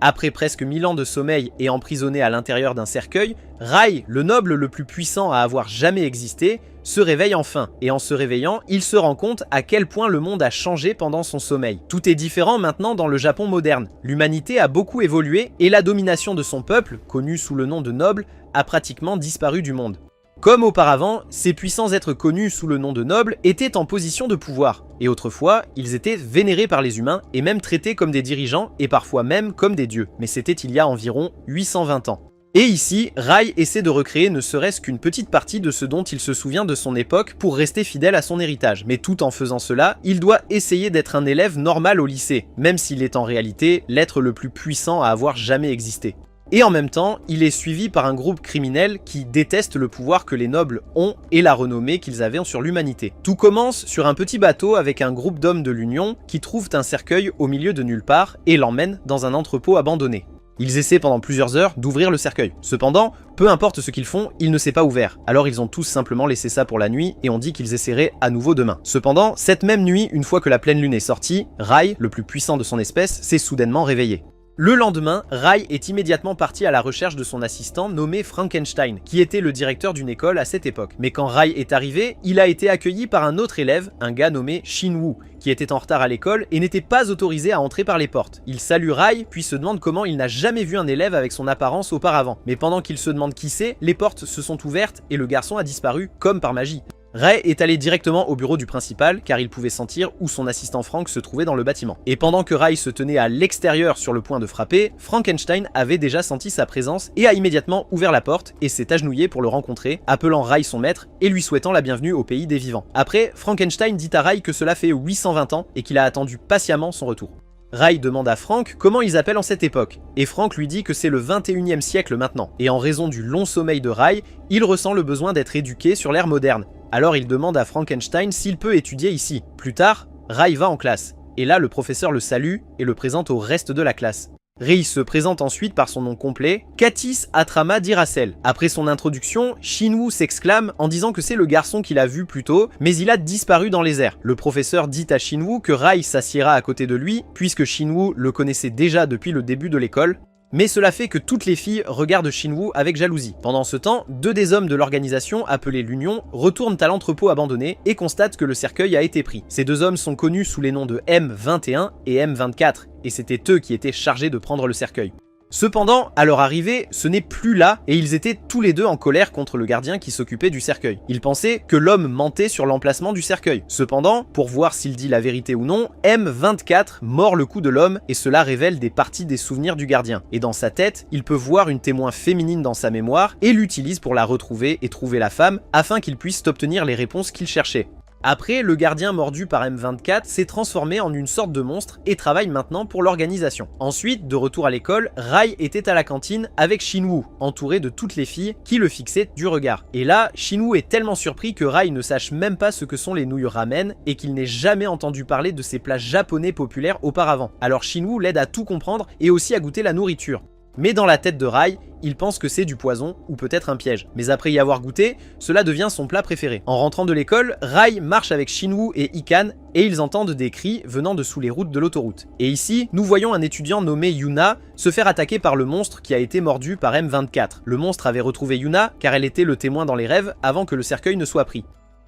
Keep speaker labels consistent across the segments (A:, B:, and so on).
A: Après presque 1000 ans de sommeil et emprisonné à l'intérieur d'un cercueil, Rai, le noble le plus puissant à avoir jamais existé, se réveille enfin, et en se réveillant, il se rend compte à quel point le monde a changé pendant son sommeil. Tout est différent maintenant dans le Japon moderne. L'humanité a beaucoup évolué, et la domination de son peuple, connu sous le nom de noble, a pratiquement disparu du monde. Comme auparavant, ces puissants êtres connus sous le nom de nobles étaient en position de pouvoir, et autrefois, ils étaient vénérés par les humains et même traités comme des dirigeants et parfois même comme des dieux, mais c'était il y a environ 820 ans. Et ici, Rai essaie de recréer ne serait-ce qu'une petite partie de ce dont il se souvient de son époque pour rester fidèle à son héritage, mais tout en faisant cela, il doit essayer d'être un élève normal au lycée, même s'il est en réalité l'être le plus puissant à avoir jamais existé. Et en même temps, il est suivi par un groupe criminel qui déteste le pouvoir que les nobles ont et la renommée qu'ils avaient sur l'humanité. Tout commence sur un petit bateau avec un groupe d'hommes de l'Union qui trouvent un cercueil au milieu de nulle part et l'emmènent dans un entrepôt abandonné. Ils essaient pendant plusieurs heures d'ouvrir le cercueil. Cependant, peu importe ce qu'ils font, il ne s'est pas ouvert. Alors ils ont tous simplement laissé ça pour la nuit et ont dit qu'ils essaieraient à nouveau demain. Cependant, cette même nuit, une fois que la pleine lune est sortie, Rai, le plus puissant de son espèce, s'est soudainement réveillé. Le lendemain, Rai est immédiatement parti à la recherche de son assistant nommé Frankenstein, qui était le directeur d'une école à cette époque. Mais quand Rai est arrivé, il a été accueilli par un autre élève, un gars nommé Shinwoo, qui était en retard à l'école et n'était pas autorisé à entrer par les portes. Il salue Rai, puis se demande comment il n'a jamais vu un élève avec son apparence auparavant. Mais pendant qu'il se demande qui c'est, les portes se sont ouvertes et le garçon a disparu comme par magie. Rai est allé directement au bureau du principal car il pouvait sentir où son assistant Frank se trouvait dans le bâtiment. Et pendant que Rai se tenait à l'extérieur sur le point de frapper, Frankenstein avait déjà senti sa présence et a immédiatement ouvert la porte et s'est agenouillé pour le rencontrer, appelant Rai son maître et lui souhaitant la bienvenue au pays des vivants. Après, Frankenstein dit à Rai que cela fait 820 ans et qu'il a attendu patiemment son retour. Rai demande à Frank comment ils appellent en cette époque, et Frank lui dit que c'est le 21e siècle maintenant, et en raison du long sommeil de Rai, il ressent le besoin d'être éduqué sur l'ère moderne. Alors il demande à Frankenstein s'il peut étudier ici. Plus tard, Rai va en classe, et là le professeur le salue et le présente au reste de la classe. Rai se présente ensuite par son nom complet, Katis Atrama Diracel. Après son introduction, Shinwoo s'exclame en disant que c'est le garçon qu'il a vu plus tôt, mais il a disparu dans les airs. Le professeur dit à Shinwoo que Rai s'assiera à côté de lui, puisque Shinwoo le connaissait déjà depuis le début de l'école, mais cela fait que toutes les filles regardent Shinwoo avec jalousie. Pendant ce temps, deux des hommes de l'organisation, appelés l'Union, retournent à l'entrepôt abandonné et constatent que le cercueil a été pris. Ces deux hommes sont connus sous les noms de M21 et M24, et c'était eux qui étaient chargés de prendre le cercueil. Cependant, à leur arrivée, ce n'est plus là et ils étaient tous les deux en colère contre le gardien qui s'occupait du cercueil. Ils pensaient que l'homme mentait sur l'emplacement du cercueil. Cependant, pour voir s'il dit la vérité ou non, M24 mord le cou de l'homme et cela révèle des parties des souvenirs du gardien. Et dans sa tête, il peut voir une témoin féminine dans sa mémoire et l'utilise pour la retrouver et trouver la femme afin qu'il puisse obtenir les réponses qu'il cherchait. Après, le gardien mordu par M24 s'est transformé en une sorte de monstre et travaille maintenant pour l'organisation. Ensuite, de retour à l'école, Rai était à la cantine avec Shinwoo, entouré de toutes les filles qui le fixaient du regard. Et là, Shinwoo est tellement surpris que Rai ne sache même pas ce que sont les nouilles ramen et qu'il n'ait jamais entendu parler de ces plats japonais populaires auparavant. Alors Shinwoo l'aide à tout comprendre et aussi à goûter la nourriture. Mais dans la tête de Rai, il pense que c'est du poison ou peut-être un piège. Mais après y avoir goûté, cela devient son plat préféré. En rentrant de l'école, Rai marche avec Shinwoo et Ikan et ils entendent des cris venant de sous les routes de l'autoroute. Et ici, nous voyons un étudiant nommé Yuna se faire attaquer par le monstre qui a été mordu par M24. Le monstre avait retrouvé Yuna car elle était le témoin dans les rêves avant que le cercueil ne soit pris.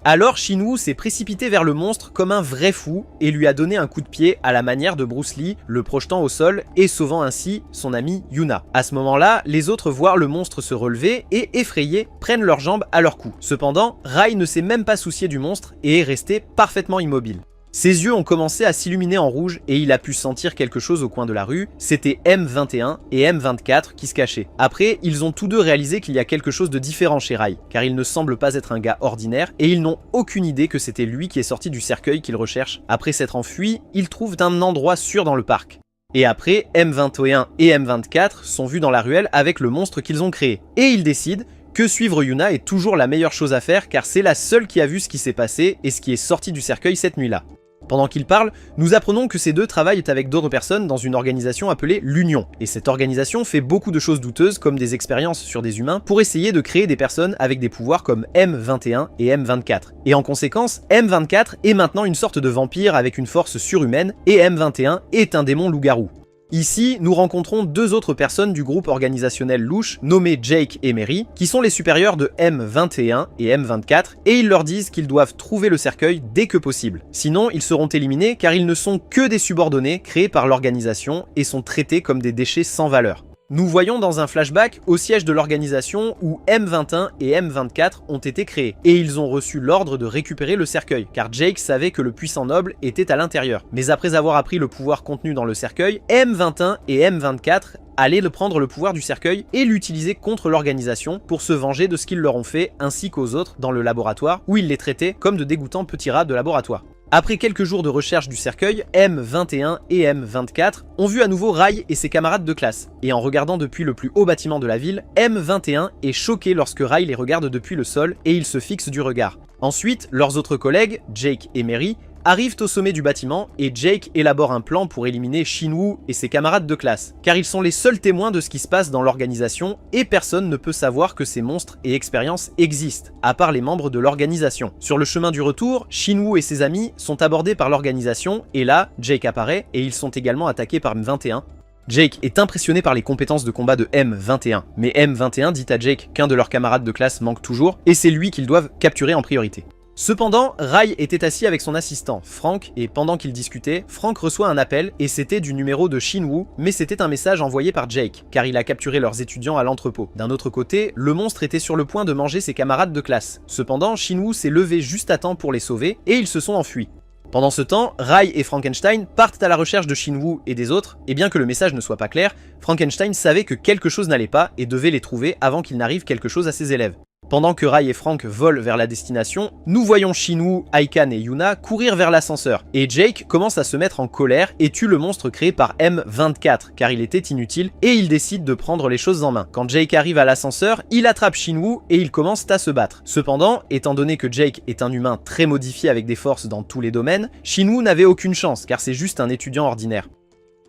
A: Alors Shinwoo s'est précipité vers le monstre comme un vrai fou et lui a donné un coup de pied à la manière de Bruce Lee, le projetant au sol et sauvant ainsi son ami Yuna. À ce moment-là, les autres voient le monstre se relever et, effrayés, prennent leurs jambes à leur cou. Cependant, Rai ne s'est même pas soucié du monstre et est resté parfaitement immobile. Ses yeux ont commencé à s'illuminer en rouge et il a pu sentir quelque chose au coin de la rue, c'était M21 et M24 qui se cachaient. Après, ils ont tous deux réalisé qu'il y a quelque chose de différent chez Rai, car il ne semble pas être un gars ordinaire et ils n'ont aucune idée que c'était lui qui est sorti du cercueil qu'ils recherchent. Après s'être enfui, ils trouvent un endroit sûr dans le parc. Et après, M21 et M24 sont vus dans la ruelle avec le monstre qu'ils ont créé. Et ils décident que suivre Yuna est toujours la meilleure chose à faire car c'est la seule qui a vu ce qui s'est passé et ce qui est sorti du cercueil cette nuit-là. Pendant qu'ils parlent, nous apprenons que ces deux travaillent avec d'autres personnes dans une organisation appelée l'Union. Et cette organisation fait beaucoup de choses douteuses comme des expériences sur des humains pour essayer de créer des personnes avec des pouvoirs comme M21 et M24. Et en conséquence, M24 est maintenant une sorte de vampire avec une force surhumaine et M21 est un démon loup-garou. Ici, nous rencontrons deux autres personnes du groupe organisationnel louche, nommés Jake et Mary, qui sont les supérieurs de M21 et M24, et ils leur disent qu'ils doivent trouver le cercueil dès que possible. Sinon, ils seront éliminés car ils ne sont que des subordonnés créés par l'organisation et sont traités comme des déchets sans valeur. Nous voyons dans un flashback au siège de l'organisation où M21 et M24 ont été créés, et ils ont reçu l'ordre de récupérer le cercueil, car Jake savait que le puissant noble était à l'intérieur. Mais après avoir appris le pouvoir contenu dans le cercueil, M21 et M24 allaient prendre le pouvoir du cercueil et l'utiliser contre l'organisation pour se venger de ce qu'ils leur ont fait, ainsi qu'aux autres dans le laboratoire, où ils les traitaient comme de dégoûtants petits rats de laboratoire. Après quelques jours de recherche du cercueil, M21 et M24 ont vu à nouveau Rai et ses camarades de classe. Et en regardant depuis le plus haut bâtiment de la ville, M21 est choqué lorsque Rai les regarde depuis le sol et il se fixe du regard. Ensuite, leurs autres collègues, Jake et Mary, arrivent au sommet du bâtiment et Jake élabore un plan pour éliminer Shinwoo et ses camarades de classe, car ils sont les seuls témoins de ce qui se passe dans l'organisation et personne ne peut savoir que ces monstres et expériences existent, à part les membres de l'organisation. Sur le chemin du retour, Shinwoo et ses amis sont abordés par l'organisation et là, Jake apparaît et ils sont également attaqués par M21. Jake est impressionné par les compétences de combat de M21, mais M21 dit à Jake qu'un de leurs camarades de classe manque toujours et c'est lui qu'ils doivent capturer en priorité. Cependant, Rai était assis avec son assistant, Frank, et pendant qu'ils discutaient, Frank reçoit un appel, et c'était du numéro de Shinwoo, mais c'était un message envoyé par Jake, car il a capturé leurs étudiants à l'entrepôt. D'un autre côté, le monstre était sur le point de manger ses camarades de classe. Cependant, Shinwoo s'est levé juste à temps pour les sauver, et ils se sont enfuis. Pendant ce temps, Rai et Frankenstein partent à la recherche de Shinwoo et des autres, et bien que le message ne soit pas clair, Frankenstein savait que quelque chose n'allait pas et devait les trouver avant qu'il n'arrive quelque chose à ses élèves. Pendant que Rai et Frank volent vers la destination, nous voyons Shinwoo, Aikan et Yuna courir vers l'ascenseur, et Jake commence à se mettre en colère et tue le monstre créé par M24 car il était inutile, et il décide de prendre les choses en main. Quand Jake arrive à l'ascenseur, il attrape Shinwoo et ils commencent à se battre. Cependant, étant donné que Jake est un humain très modifié avec des forces dans tous les domaines, Shinwoo n'avait aucune chance car c'est juste un étudiant ordinaire.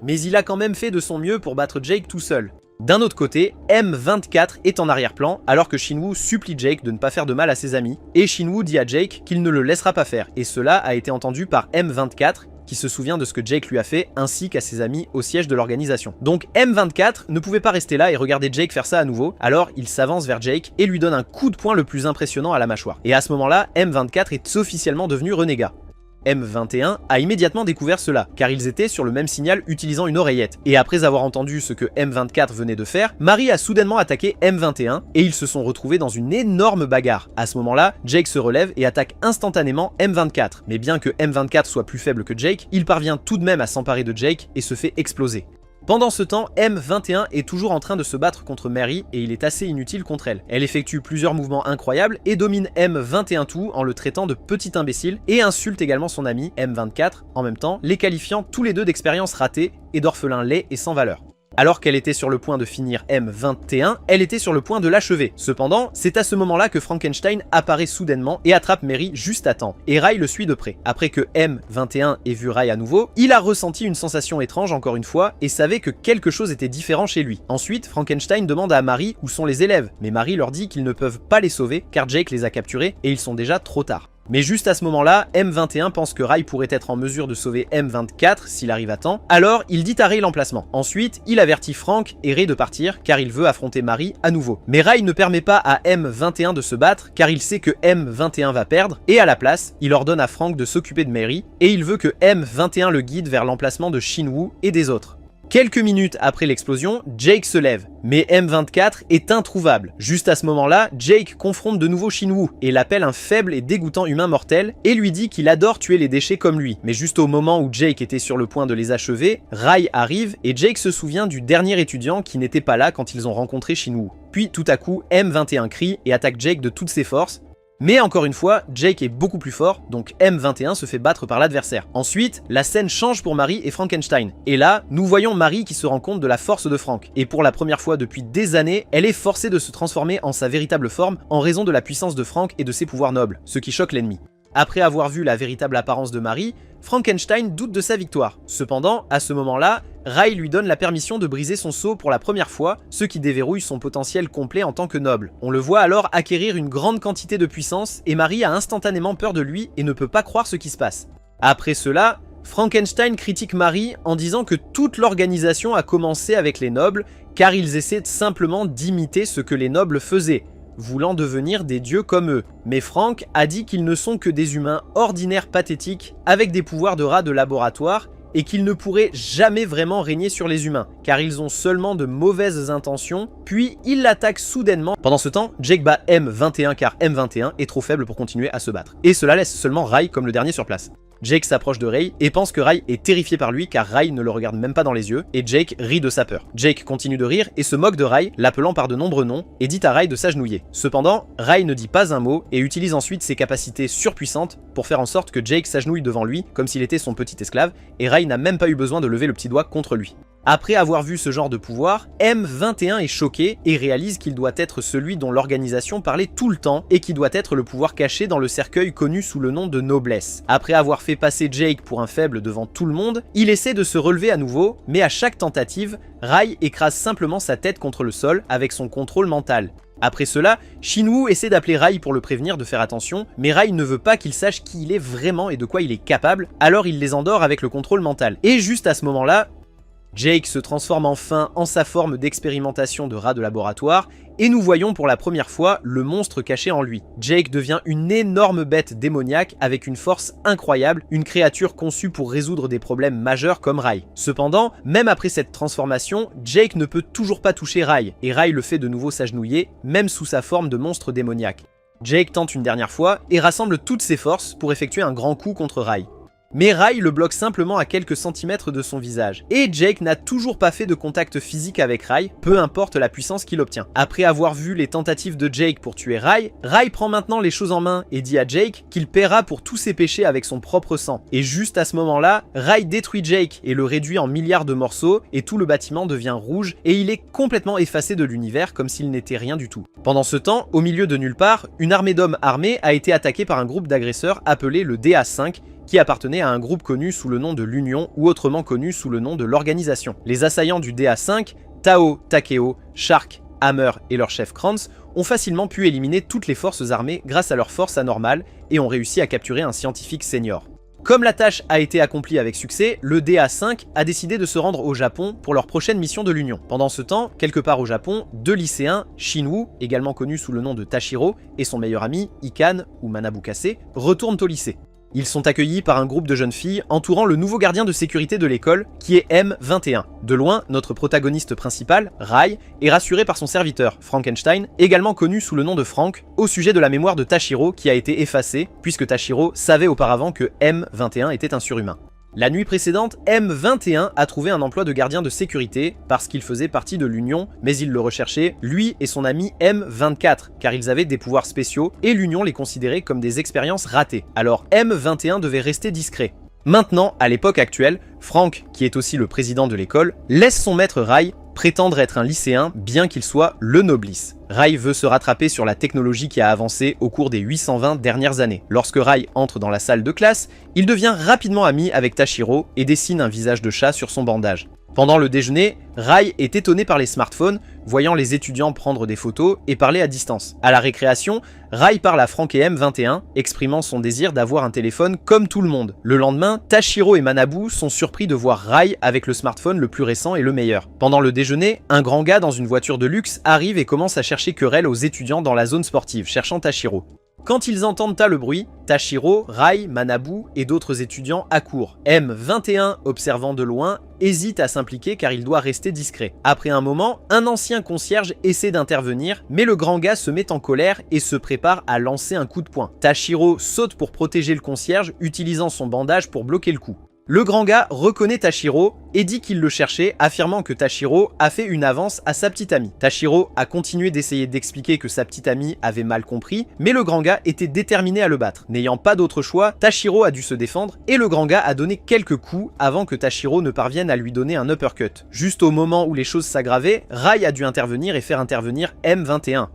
A: Mais il a quand même fait de son mieux pour battre Jake tout seul. D'un autre côté, M24 est en arrière-plan alors que Shinwoo supplie Jake de ne pas faire de mal à ses amis, et Shinwoo dit à Jake qu'il ne le laissera pas faire, et cela a été entendu par M24 qui se souvient de ce que Jake lui a fait ainsi qu'à ses amis au siège de l'organisation. Donc M24 ne pouvait pas rester là et regarder Jake faire ça à nouveau, alors il s'avance vers Jake et lui donne un coup de poing le plus impressionnant à la mâchoire. Et à ce moment-là, M24 est officiellement devenu renégat. M21 a immédiatement découvert cela, car ils étaient sur le même signal utilisant une oreillette. Et après avoir entendu ce que M24 venait de faire, Mary a soudainement attaqué M21 et ils se sont retrouvés dans une énorme bagarre. À ce moment-là, Jake se relève et attaque instantanément M24. Mais bien que M24 soit plus faible que Jake, il parvient tout de même à s'emparer de Jake et se fait exploser. Pendant ce temps, M21 est toujours en train de se battre contre Mary et il est assez inutile contre elle. Elle effectue plusieurs mouvements incroyables et domine M21 tout en le traitant de petit imbécile et insulte également son ami M24 en même temps, les qualifiant tous les deux d'expériences ratées et d'orphelins laids et sans valeur. Alors qu'elle était sur le point de finir M21, elle était sur le point de l'achever. Cependant, c'est à ce moment-là que Frankenstein apparaît soudainement et attrape Mary juste à temps, et Rai le suit de près. Après que M21 ait vu Rai à nouveau, il a ressenti une sensation étrange encore une fois et savait que quelque chose était différent chez lui. Ensuite, Frankenstein demande à Mary où sont les élèves, mais Mary leur dit qu'ils ne peuvent pas les sauver car Jake les a capturés et ils sont déjà trop tard. Mais juste à ce moment-là, M21 pense que Rai pourrait être en mesure de sauver M24 s'il arrive à temps, alors il dit à Rai l'emplacement. Ensuite, il avertit Frank et Ray de partir car il veut affronter Mary à nouveau. Mais Rai ne permet pas à M21 de se battre car il sait que M21 va perdre, et à la place, il ordonne à Frank de s'occuper de Mary, et il veut que M21 le guide vers l'emplacement de Shinwoo et des autres. Quelques minutes après l'explosion, Jake se lève, mais M24 est introuvable. Juste à ce moment-là, Jake confronte de nouveau Shinwoo et l'appelle un faible et dégoûtant humain mortel et lui dit qu'il adore tuer les déchets comme lui. Mais juste au moment où Jake était sur le point de les achever, Rai arrive et Jake se souvient du dernier étudiant qui n'était pas là quand ils ont rencontré Shinwoo. Puis tout à coup, M21 crie et attaque Jake de toutes ses forces. Mais encore une fois, Jake est beaucoup plus fort, donc M21 se fait battre par l'adversaire. Ensuite, la scène change pour Mary et Frankenstein. Et là, nous voyons Mary qui se rend compte de la force de Frank. Et pour la première fois depuis des années, elle est forcée de se transformer en sa véritable forme en raison de la puissance de Frank et de ses pouvoirs nobles, ce qui choque l'ennemi. Après avoir vu la véritable apparence de Mary, Frankenstein doute de sa victoire. Cependant, à ce moment-là, Rai lui donne la permission de briser son sceau pour la première fois, ce qui déverrouille son potentiel complet en tant que noble. On le voit alors acquérir une grande quantité de puissance et Mary a instantanément peur de lui et ne peut pas croire ce qui se passe. Après cela, Frankenstein critique Marie en disant que toute l'organisation a commencé avec les nobles, car ils essaient simplement d'imiter ce que les nobles faisaient, voulant devenir des dieux comme eux. Mais Frank a dit qu'ils ne sont que des humains ordinaires pathétiques, avec des pouvoirs de rats de laboratoire, et qu'ils ne pourraient jamais vraiment régner sur les humains, car ils ont seulement de mauvaises intentions, puis ils l'attaquent soudainement. Pendant ce temps, Jake bat M21 car M21 est trop faible pour continuer à se battre. Et cela laisse seulement Ray comme le dernier sur place. Jake s'approche de Ray et pense que Ray est terrifié par lui car Ray ne le regarde même pas dans les yeux et Jake rit de sa peur. Jake continue de rire et se moque de Ray, l'appelant par de nombreux noms et dit à Ray de s'agenouiller. Cependant, Ray ne dit pas un mot et utilise ensuite ses capacités surpuissantes pour faire en sorte que Jake s'agenouille devant lui comme s'il était son petit esclave et Ray n'a même pas eu besoin de lever le petit doigt contre lui. Après avoir vu ce genre de pouvoir, M21 est choqué et réalise qu'il doit être celui dont l'organisation parlait tout le temps et qui doit être le pouvoir caché dans le cercueil connu sous le nom de noblesse. Après avoir fait passer Jake pour un faible devant tout le monde, il essaie de se relever à nouveau, mais à chaque tentative, Ray écrase simplement sa tête contre le sol avec son contrôle mental. Après cela, Shinwoo essaie d'appeler Ray pour le prévenir de faire attention, mais Ray ne veut pas qu'il sache qui il est vraiment et de quoi il est capable, alors il les endort avec le contrôle mental. Et juste à ce moment-là, Jake se transforme enfin en sa forme d'expérimentation de rat de laboratoire et nous voyons pour la première fois le monstre caché en lui. Jake devient une énorme bête démoniaque avec une force incroyable, une créature conçue pour résoudre des problèmes majeurs comme Ray. Cependant, même après cette transformation, Jake ne peut toujours pas toucher Ray et Ray le fait de nouveau s'agenouiller, même sous sa forme de monstre démoniaque. Jake tente une dernière fois et rassemble toutes ses forces pour effectuer un grand coup contre Ray. Mais Ray le bloque simplement à quelques centimètres de son visage. Et Jake n'a toujours pas fait de contact physique avec Ray, peu importe la puissance qu'il obtient. Après avoir vu les tentatives de Jake pour tuer Ray, Ray prend maintenant les choses en main et dit à Jake qu'il paiera pour tous ses péchés avec son propre sang. Et juste à ce moment-là, Ray détruit Jake et le réduit en milliards de morceaux et tout le bâtiment devient rouge et il est complètement effacé de l'univers comme s'il n'était rien du tout. Pendant ce temps, au milieu de nulle part, une armée d'hommes armés a été attaquée par un groupe d'agresseurs appelé le DA5 qui appartenait à un groupe connu sous le nom de l'Union ou autrement connu sous le nom de l'Organisation. Les assaillants du DA5, Tao, Takeo, Shark, Hammer et leur chef Kranz ont facilement pu éliminer toutes les forces armées grâce à leur force anormale et ont réussi à capturer un scientifique senior. Comme la tâche a été accomplie avec succès, le DA5 a décidé de se rendre au Japon pour leur prochaine mission de l'Union. Pendant ce temps, quelque part au Japon, deux lycéens, Shinwoo, également connu sous le nom de Tashiro, et son meilleur ami, Ikan ou Manabukase, retournent au lycée. Ils sont accueillis par un groupe de jeunes filles entourant le nouveau gardien de sécurité de l'école, qui est M21. De loin, notre protagoniste principal, Ray, est rassuré par son serviteur, Frankenstein, également connu sous le nom de Frank, au sujet de la mémoire de Tashiro qui a été effacée, puisque Tashiro savait auparavant que M21 était un surhumain. La nuit précédente, M21 a trouvé un emploi de gardien de sécurité parce qu'il faisait partie de l'Union, mais il le recherchait, lui et son ami M24, car ils avaient des pouvoirs spéciaux et l'Union les considérait comme des expériences ratées. Alors M21 devait rester discret. Maintenant, à l'époque actuelle, Frank, qui est aussi le président de l'école, laisse son maître Ray prétendre être un lycéen bien qu'il soit le noblice. Ray veut se rattraper sur la technologie qui a avancé au cours des 820 dernières années. Lorsque Ray entre dans la salle de classe, il devient rapidement ami avec Tashiro et dessine un visage de chat sur son bandage. Pendant le déjeuner, Ray est étonné par les smartphones, voyant les étudiants prendre des photos et parler à distance. À la récréation, Ray parle à Frank et M21, exprimant son désir d'avoir un téléphone comme tout le monde. Le lendemain, Tashiro et Manabu sont surpris de voir Ray avec le smartphone le plus récent et le meilleur. Pendant le déjeuner, un grand gars dans une voiture de luxe arrive et commence à chercher querelle aux étudiants dans la zone sportive, cherchant Tashiro. Quand ils entendent le bruit, Tashiro, Ray, Manabu et d'autres étudiants accourent. M21, observant de loin, hésite à s'impliquer car il doit rester discret. Après un moment, un ancien concierge essaie d'intervenir, mais le grand gars se met en colère et se prépare à lancer un coup de poing. Tashiro saute pour protéger le concierge, utilisant son bandage pour bloquer le coup. Le grand gars reconnaît Tashiro et dit qu'il le cherchait, affirmant que Tashiro a fait une avance à sa petite amie. Tashiro a continué d'essayer d'expliquer que sa petite amie avait mal compris, mais le grand gars était déterminé à le battre. N'ayant pas d'autre choix, Tashiro a dû se défendre et le grand gars a donné quelques coups avant que Tashiro ne parvienne à lui donner un uppercut. Juste au moment où les choses s'aggravaient, Ray a dû intervenir et faire intervenir M21.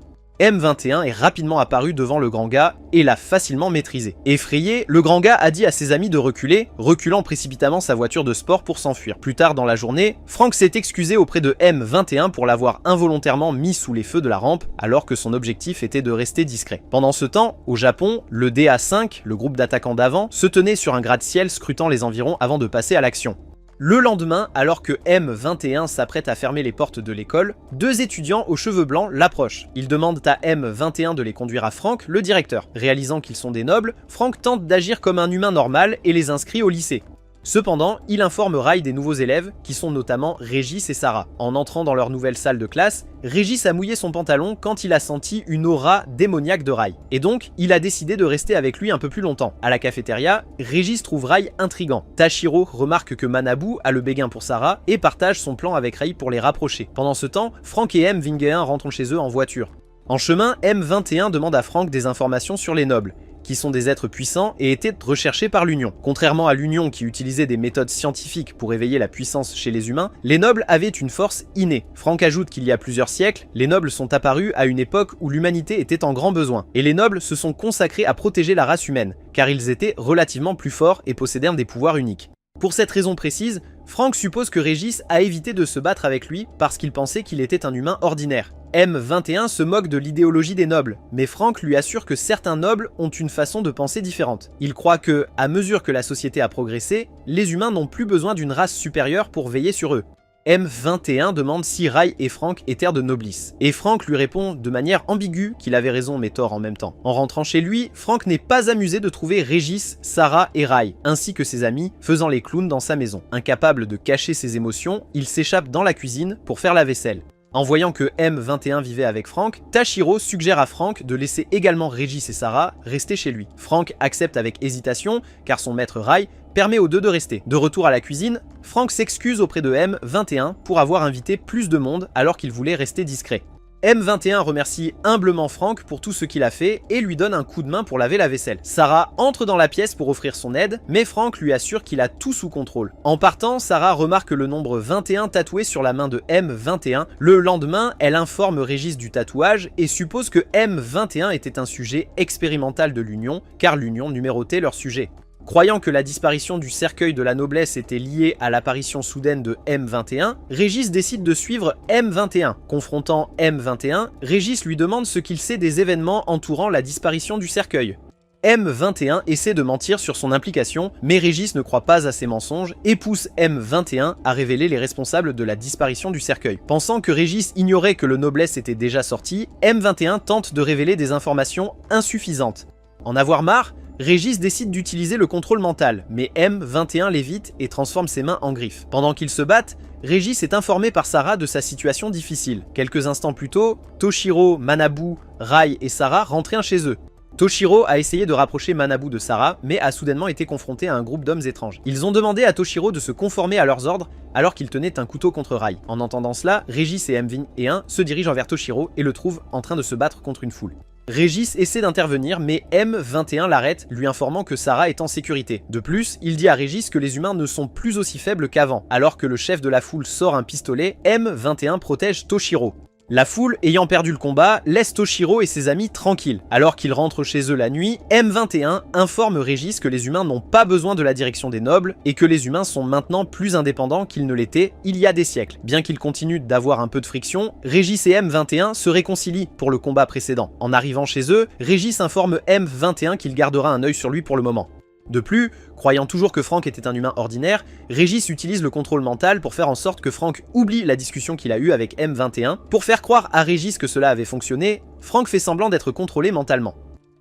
A: M21 est rapidement apparu devant le grand gars et l'a facilement maîtrisé. Effrayé, le grand gars a dit à ses amis de reculer, reculant précipitamment sa voiture de sport pour s'enfuir. Plus tard dans la journée, Frank s'est excusé auprès de M21 pour l'avoir involontairement mis sous les feux de la rampe alors que son objectif était de rester discret. Pendant ce temps, au Japon, le DA5, le groupe d'attaquants d'avant, se tenait sur un gratte-ciel scrutant les environs avant de passer à l'action. Le lendemain, alors que M21 s'apprête à fermer les portes de l'école, deux étudiants aux cheveux blancs l'approchent. Ils demandent à M21 de les conduire à Frank, le directeur. Réalisant qu'ils sont des nobles, Frank tente d'agir comme un humain normal et les inscrit au lycée. Cependant, il informe Rai des nouveaux élèves, qui sont notamment Régis et Sarah. En entrant dans leur nouvelle salle de classe, Régis a mouillé son pantalon quand il a senti une aura démoniaque de Rai. Et donc, il a décidé de rester avec lui un peu plus longtemps. À la cafétéria, Régis trouve Rai intriguant. Tashiro remarque que Manabu a le béguin pour Sarah et partage son plan avec Rai pour les rapprocher. Pendant ce temps, Frank et M21 rentrent chez eux en voiture. En chemin, M21 demande à Frank des informations sur les nobles, qui sont des êtres puissants et étaient recherchés par l'Union. Contrairement à l'Union qui utilisait des méthodes scientifiques pour éveiller la puissance chez les humains, les nobles avaient une force innée. Frank ajoute qu'il y a plusieurs siècles, les nobles sont apparus à une époque où l'humanité était en grand besoin, et les nobles se sont consacrés à protéger la race humaine, car ils étaient relativement plus forts et possédaient des pouvoirs uniques. Pour cette raison précise, Frank suppose que Régis a évité de se battre avec lui parce qu'il pensait qu'il était un humain ordinaire. M21 se moque de l'idéologie des nobles, mais Frank lui assure que certains nobles ont une façon de penser différente. Il croit que, à mesure que la société a progressé, les humains n'ont plus besoin d'une race supérieure pour veiller sur eux. M21 demande si Rai et Frank étaient de noblesse, et Frank lui répond de manière ambiguë qu'il avait raison mais tort en même temps. En rentrant chez lui, Frank n'est pas amusé de trouver Régis, Sarah et Rai, ainsi que ses amis, faisant les clowns dans sa maison. Incapable de cacher ses émotions, il s'échappe dans la cuisine pour faire la vaisselle. En voyant que M21 vivait avec Frank, Tashiro suggère à Frank de laisser également Régis et Sarah rester chez lui. Frank accepte avec hésitation, car son maître Rai permet aux deux de rester. De retour à la cuisine, Frank s'excuse auprès de M21 pour avoir invité plus de monde alors qu'il voulait rester discret. M21 remercie humblement Frank pour tout ce qu'il a fait et lui donne un coup de main pour laver la vaisselle. Sarah entre dans la pièce pour offrir son aide, mais Frank lui assure qu'il a tout sous contrôle. En partant, Sarah remarque le nombre 21 tatoué sur la main de M21. Le lendemain, elle informe Régis du tatouage et suppose que M21 était un sujet expérimental de l'Union, car l'Union numérotait leurs sujets. Croyant que la disparition du cercueil de la noblesse était liée à l'apparition soudaine de M21, Régis décide de suivre M21. Confrontant M21, Régis lui demande ce qu'il sait des événements entourant la disparition du cercueil. M21 essaie de mentir sur son implication, mais Régis ne croit pas à ses mensonges et pousse M21 à révéler les responsables de la disparition du cercueil. Pensant que Régis ignorait que le noblesse était déjà sorti, M21 tente de révéler des informations insuffisantes. En avoir marre, Régis décide d'utiliser le contrôle mental, mais M21 l'évite et transforme ses mains en griffes. Pendant qu'ils se battent, Régis est informé par Sarah de sa situation difficile. Quelques instants plus tôt, Toshiro, Manabu, Rai et Sarah rentraient chez eux. Toshiro a essayé de rapprocher Manabu de Sarah, mais a soudainement été confronté à un groupe d'hommes étranges. Ils ont demandé à Toshiro de se conformer à leurs ordres alors qu'il tenait un couteau contre Rai. En entendant cela, Régis et M21 se dirigent envers Toshiro et le trouvent en train de se battre contre une foule. Régis essaie d'intervenir, mais M21 l'arrête, lui informant que Sarah est en sécurité. De plus, il dit à Régis que les humains ne sont plus aussi faibles qu'avant. Alors que le chef de la foule sort un pistolet, M21 protège Toshiro. La foule, ayant perdu le combat, laisse Toshiro et ses amis tranquilles. Alors qu'ils rentrent chez eux la nuit, M21 informe Régis que les humains n'ont pas besoin de la direction des nobles et que les humains sont maintenant plus indépendants qu'ils ne l'étaient il y a des siècles. Bien qu'ils continuent d'avoir un peu de friction, Régis et M21 se réconcilient pour le combat précédent. En arrivant chez eux, Régis informe M21 qu'il gardera un œil sur lui pour le moment. De plus, croyant toujours que Frank était un humain ordinaire, Régis utilise le contrôle mental pour faire en sorte que Frank oublie la discussion qu'il a eue avec M21. Pour faire croire à Régis que cela avait fonctionné, Frank fait semblant d'être contrôlé mentalement.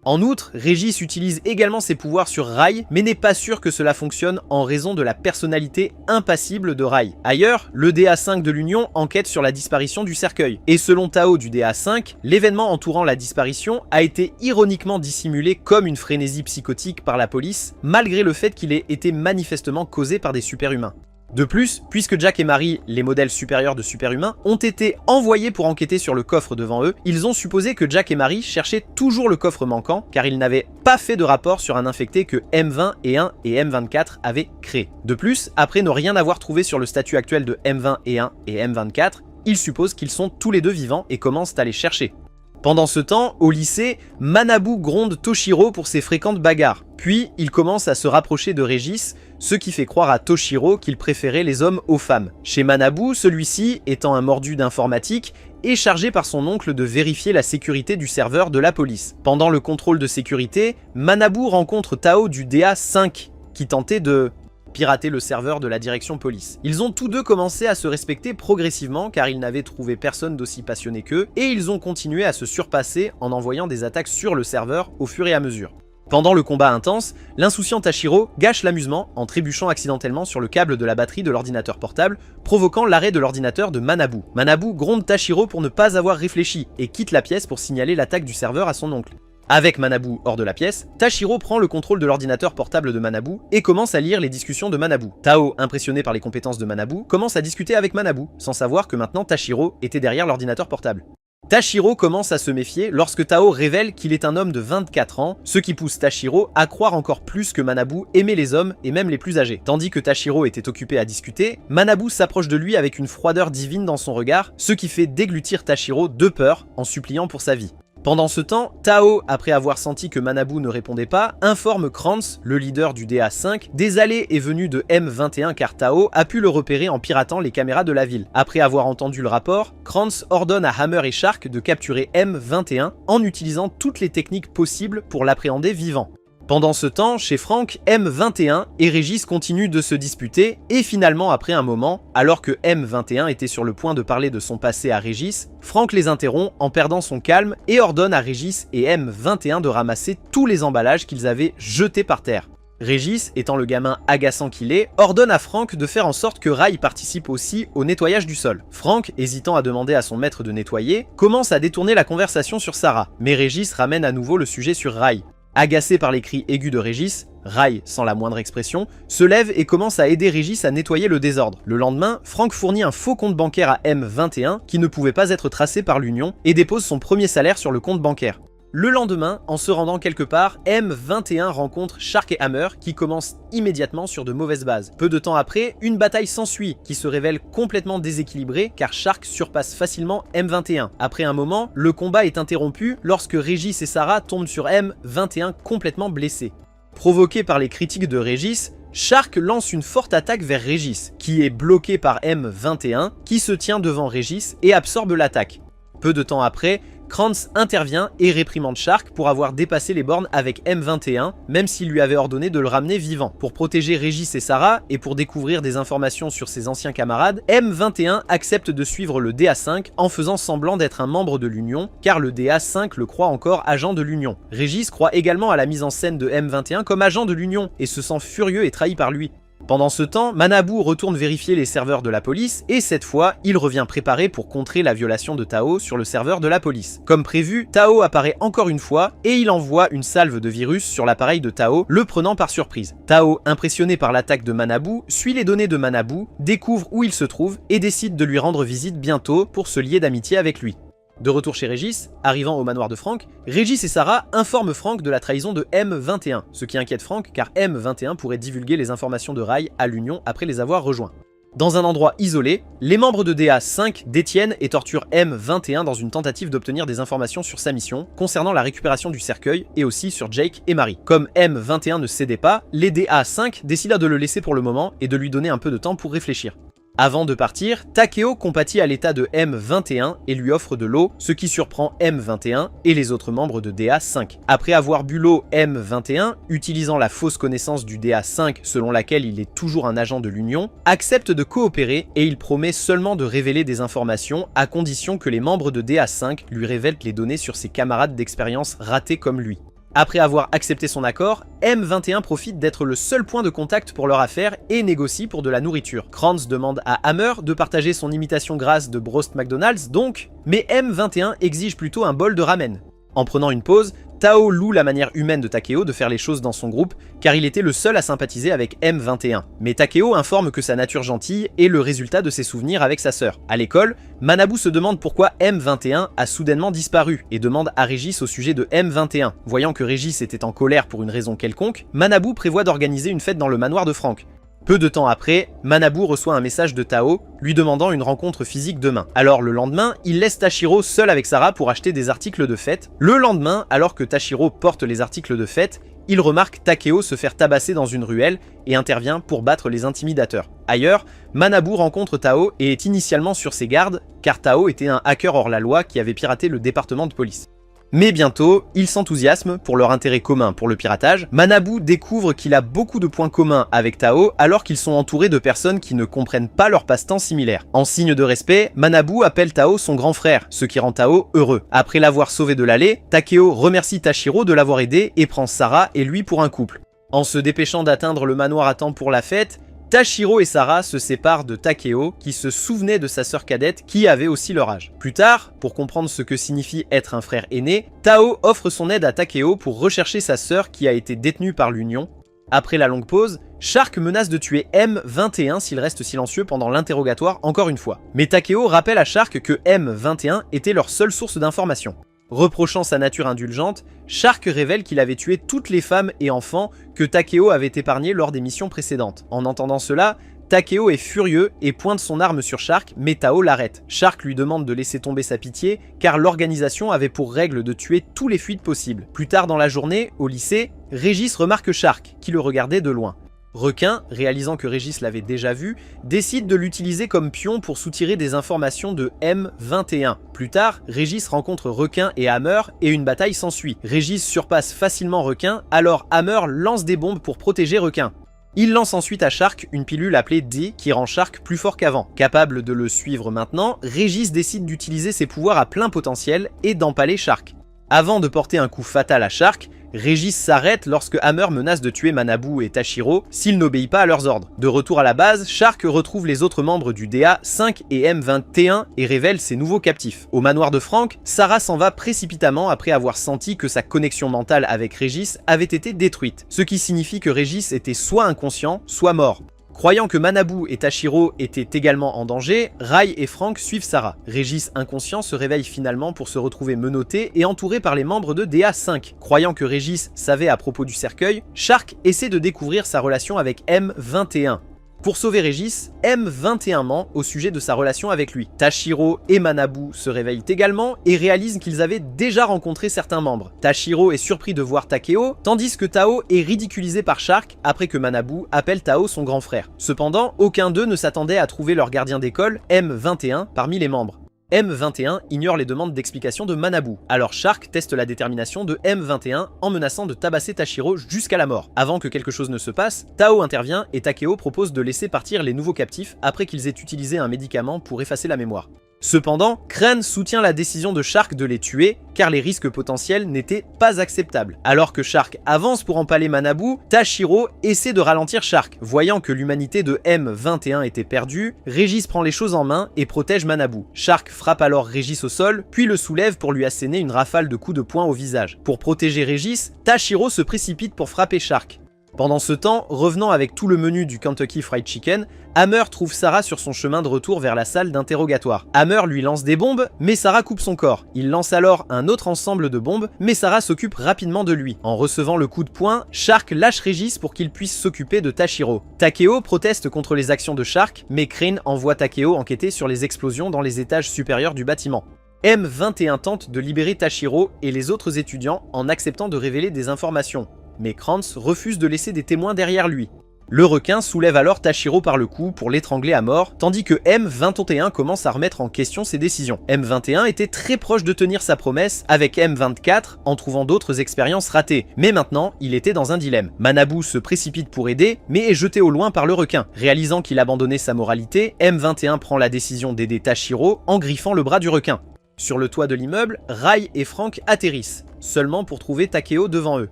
A: En outre, Régis utilise également ses pouvoirs sur Rai, mais n'est pas sûr que cela fonctionne en raison de la personnalité impassible de Rai. Ailleurs, le DA5 de l'Union enquête sur la disparition du cercueil, et selon Tao du DA5, l'événement entourant la disparition a été ironiquement dissimulé comme une frénésie psychotique par la police, malgré le fait qu'il ait été manifestement causé par des superhumains. De plus, puisque Jack et Mary, les modèles supérieurs de superhumains, ont été envoyés pour enquêter sur le coffre devant eux, ils ont supposé que Jack et Mary cherchaient toujours le coffre manquant, car ils n'avaient pas fait de rapport sur un infecté que M21 et M24 avaient créé. De plus, après ne rien avoir trouvé sur le statut actuel de M21 et M24, ils supposent qu'ils sont tous les deux vivants et commencent à les chercher. Pendant ce temps, au lycée, Manabu gronde Toshiro pour ses fréquentes bagarres. Puis, il commence à se rapprocher de Régis, ce qui fait croire à Toshiro qu'il préférait les hommes aux femmes. Chez Manabu, celui-ci, étant un mordu d'informatique, est chargé par son oncle de vérifier la sécurité du serveur de la police. Pendant le contrôle de sécurité, Manabu rencontre Tao du DA5, qui tentait de pirater le serveur de la direction police. Ils ont tous deux commencé à se respecter progressivement car ils n'avaient trouvé personne d'aussi passionné qu'eux, et ils ont continué à se surpasser en envoyant des attaques sur le serveur au fur et à mesure. Pendant le combat intense, l'insouciant Tashiro gâche l'amusement en trébuchant accidentellement sur le câble de la batterie de l'ordinateur portable, provoquant l'arrêt de l'ordinateur de Manabu. Manabu gronde Tashiro pour ne pas avoir réfléchi et quitte la pièce pour signaler l'attaque du serveur à son oncle. Avec Manabu hors de la pièce, Tashiro prend le contrôle de l'ordinateur portable de Manabu et commence à lire les discussions de Manabu. Tao, impressionné par les compétences de Manabu, commence à discuter avec Manabu, sans savoir que maintenant Tashiro était derrière l'ordinateur portable. Tashiro commence à se méfier lorsque Tao révèle qu'il est un homme de 24 ans, ce qui pousse Tashiro à croire encore plus que Manabu aimait les hommes et même les plus âgés. Tandis que Tashiro était occupé à discuter, Manabu s'approche de lui avec une froideur divine dans son regard, ce qui fait déglutir Tashiro de peur en suppliant pour sa vie. Pendant ce temps, Tao, après avoir senti que Manabu ne répondait pas, informe Krantz, le leader du DA5, des allées et venues de M21 car Tao a pu le repérer en piratant les caméras de la ville. Après avoir entendu le rapport, Krantz ordonne à Hammer et Shark de capturer M21 en utilisant toutes les techniques possibles pour l'appréhender vivant. Pendant ce temps, chez Frank, M21 et Régis continuent de se disputer, et finalement après un moment, alors que M21 était sur le point de parler de son passé à Régis, Frank les interrompt en perdant son calme et ordonne à Régis et M21 de ramasser tous les emballages qu'ils avaient jetés par terre. Régis, étant le gamin agaçant qu'il est, ordonne à Frank de faire en sorte que Rai participe aussi au nettoyage du sol. Frank, hésitant à demander à son maître de nettoyer, commence à détourner la conversation sur Sarah, mais Régis ramène à nouveau le sujet sur Rai. Agacé par les cris aigus de Régis, Rai, sans la moindre expression, se lève et commence à aider Régis à nettoyer le désordre. Le lendemain, Frank fournit un faux compte bancaire à M21 qui ne pouvait pas être tracé par l'Union et dépose son premier salaire sur le compte bancaire. Le lendemain, en se rendant quelque part, M21 rencontre Shark et Hammer qui commencent immédiatement sur de mauvaises bases. Peu de temps après, une bataille s'ensuit qui se révèle complètement déséquilibrée car Shark surpasse facilement M21. Après un moment, le combat est interrompu lorsque Régis et Sarah tombent sur M21 complètement blessé. Provoqué par les critiques de Régis, Shark lance une forte attaque vers Régis, qui est bloqué par M21, qui se tient devant Régis et absorbe l'attaque. Peu de temps après, Krantz intervient et réprimande Shark pour avoir dépassé les bornes avec M21, même s'il lui avait ordonné de le ramener vivant. Pour protéger Régis et Sarah, et pour découvrir des informations sur ses anciens camarades, M21 accepte de suivre le DA5 en faisant semblant d'être un membre de l'Union, car le DA5 le croit encore agent de l'Union. Régis croit également à la mise en scène de M21 comme agent de l'Union, et se sent furieux et trahi par lui. Pendant ce temps, Manabu retourne vérifier les serveurs de la police et cette fois, il revient préparé pour contrer la violation de Tao sur le serveur de la police. Comme prévu, Tao apparaît encore une fois et il envoie une salve de virus sur l'appareil de Tao, le prenant par surprise. Tao, impressionné par l'attaque de Manabu, suit les données de Manabu, découvre où il se trouve et décide de lui rendre visite bientôt pour se lier d'amitié avec lui. De retour chez Régis, arrivant au manoir de Frank, Régis et Sarah informent Frank de la trahison de M21, ce qui inquiète Frank car M21 pourrait divulguer les informations de Rai à l'Union après les avoir rejoints. Dans un endroit isolé, les membres de DA5 détiennent et torturent M21 dans une tentative d'obtenir des informations sur sa mission, concernant la récupération du cercueil et aussi sur Jake et Mari. Comme M21 ne cédait pas, les DA5 décident de le laisser pour le moment et de lui donner un peu de temps pour réfléchir. Avant de partir, Takeo compatit à l'état de M21 et lui offre de l'eau, ce qui surprend M21 et les autres membres de DA5. Après avoir bu l'eau, M21, utilisant la fausse connaissance du DA5 selon laquelle il est toujours un agent de l'Union, accepte de coopérer et il promet seulement de révéler des informations à condition que les membres de DA5 lui révèlent les données sur ses camarades d'expérience ratés comme lui. Après avoir accepté son accord, M21 profite d'être le seul point de contact pour leur affaire et négocie pour de la nourriture. Krantz demande à Hammer de partager son imitation grasse de Brost McDonald's donc, mais M21 exige plutôt un bol de ramen. En prenant une pause, Tao loue la manière humaine de Takeo de faire les choses dans son groupe, car il était le seul à sympathiser avec M21. Mais Takeo informe que sa nature gentille est le résultat de ses souvenirs avec sa sœur. À l'école, Manabu se demande pourquoi M21 a soudainement disparu, et demande à Régis au sujet de M21. Voyant que Régis était en colère pour une raison quelconque, Manabu prévoit d'organiser une fête dans le manoir de Frank. Peu de temps après, Manabu reçoit un message de Tao lui demandant une rencontre physique demain. Alors le lendemain, il laisse Tashiro seul avec Sarah pour acheter des articles de fête. Le lendemain, alors que Tashiro porte les articles de fête, il remarque Takeo se faire tabasser dans une ruelle et intervient pour battre les intimidateurs. Ailleurs, Manabu rencontre Tao et est initialement sur ses gardes, car Tao était un hacker hors la loi qui avait piraté le département de police. Mais bientôt, ils s'enthousiasment pour leur intérêt commun pour le piratage. Manabu découvre qu'il a beaucoup de points communs avec Tao alors qu'ils sont entourés de personnes qui ne comprennent pas leur passe-temps similaires. En signe de respect, Manabu appelle Tao son grand frère, ce qui rend Tao heureux. Après l'avoir sauvé de l'allée, Takeo remercie Tashiro de l'avoir aidé et prend Sarah et lui pour un couple. En se dépêchant d'atteindre le manoir à temps pour la fête, Tashiro et Sarah se séparent de Takeo, qui se souvenait de sa sœur cadette qui avait aussi leur âge. Plus tard, pour comprendre ce que signifie être un frère aîné, Tao offre son aide à Takeo pour rechercher sa sœur qui a été détenue par l'Union. Après la longue pause, Shark menace de tuer M21 s'il reste silencieux pendant l'interrogatoire encore une fois. Mais Takeo rappelle à Shark que M21 était leur seule source d'information. Reprochant sa nature indulgente, Shark révèle qu'il avait tué toutes les femmes et enfants que Takeo avait épargnés lors des missions précédentes. En entendant cela, Takeo est furieux et pointe son arme sur Shark, mais Tao l'arrête. Shark lui demande de laisser tomber sa pitié, car l'organisation avait pour règle de tuer tous les fluides possibles. Plus tard dans la journée, au lycée, Régis remarque Shark, qui le regardait de loin. Requin, réalisant que Régis l'avait déjà vu, décide de l'utiliser comme pion pour soutirer des informations de M21. Plus tard, Régis rencontre Requin et Hammer et une bataille s'ensuit. Régis surpasse facilement Requin, alors Hammer lance des bombes pour protéger Requin. Il lance ensuite à Shark une pilule appelée D qui rend Shark plus fort qu'avant. Capable de le suivre maintenant, Régis décide d'utiliser ses pouvoirs à plein potentiel et d'empaler Shark. Avant de porter un coup fatal à Shark, Régis s'arrête lorsque Hammer menace de tuer Manabu et Tashiro s'il n'obéit pas à leurs ordres. De retour à la base, Shark retrouve les autres membres du DA 5 et M21 et révèle ses nouveaux captifs. Au manoir de Frank, Sarah s'en va précipitamment après avoir senti que sa connexion mentale avec Régis avait été détruite, ce qui signifie que Régis était soit inconscient, soit mort. Croyant que Manabu et Tashiro étaient également en danger, Rai et Frank suivent Sarah. Régis, inconscient, se réveille finalement pour se retrouver menotté et entouré par les membres de DA5. Croyant que Régis savait à propos du cercueil, Shark essaie de découvrir sa relation avec M21. Pour sauver Régis, M21 ment au sujet de sa relation avec lui. Tashiro et Manabu se réveillent également et réalisent qu'ils avaient déjà rencontré certains membres. Tashiro est surpris de voir Takeo, tandis que Tao est ridiculisé par Shark après que Manabu appelle Tao son grand frère. Cependant, aucun d'eux ne s'attendait à trouver leur gardien d'école, M21, parmi les membres. M21 ignore les demandes d'explication de Manabu, alors Shark teste la détermination de M21 en menaçant de tabasser Tashiro jusqu'à la mort. Avant que quelque chose ne se passe, Tao intervient et Takeo propose de laisser partir les nouveaux captifs après qu'ils aient utilisé un médicament pour effacer la mémoire. Cependant, Crane soutient la décision de Shark de les tuer car les risques potentiels n'étaient pas acceptables. Alors que Shark avance pour empaler Manabu, Tashiro essaie de ralentir Shark. Voyant que l'humanité de M21 était perdue, Régis prend les choses en main et protège Manabu. Shark frappe alors Régis au sol, puis le soulève pour lui asséner une rafale de coups de poing au visage. Pour protéger Régis, Tashiro se précipite pour frapper Shark. Pendant ce temps, revenant avec tout le menu du Kentucky Fried Chicken, Hammer trouve Sarah sur son chemin de retour vers la salle d'interrogatoire. Hammer lui lance des bombes, mais Sarah coupe son corps. Il lance alors un autre ensemble de bombes, mais Sarah s'occupe rapidement de lui. En recevant le coup de poing, Shark lâche Régis pour qu'il puisse s'occuper de Tashiro. Takeo proteste contre les actions de Shark, mais Crane envoie Takeo enquêter sur les explosions dans les étages supérieurs du bâtiment. M21 tente de libérer Tashiro et les autres étudiants en acceptant de révéler des informations. Mais Krantz refuse de laisser des témoins derrière lui. Le requin soulève alors Tashiro par le cou pour l'étrangler à mort, tandis que M21 commence à remettre en question ses décisions. M21 était très proche de tenir sa promesse avec M24 en trouvant d'autres expériences ratées, mais maintenant il était dans un dilemme. Manabu se précipite pour aider, mais est jeté au loin par le requin. Réalisant qu'il abandonnait sa moralité, M21 prend la décision d'aider Tashiro en griffant le bras du requin. Sur le toit de l'immeuble, Rai et Frank atterrissent, seulement pour trouver Takeo devant eux.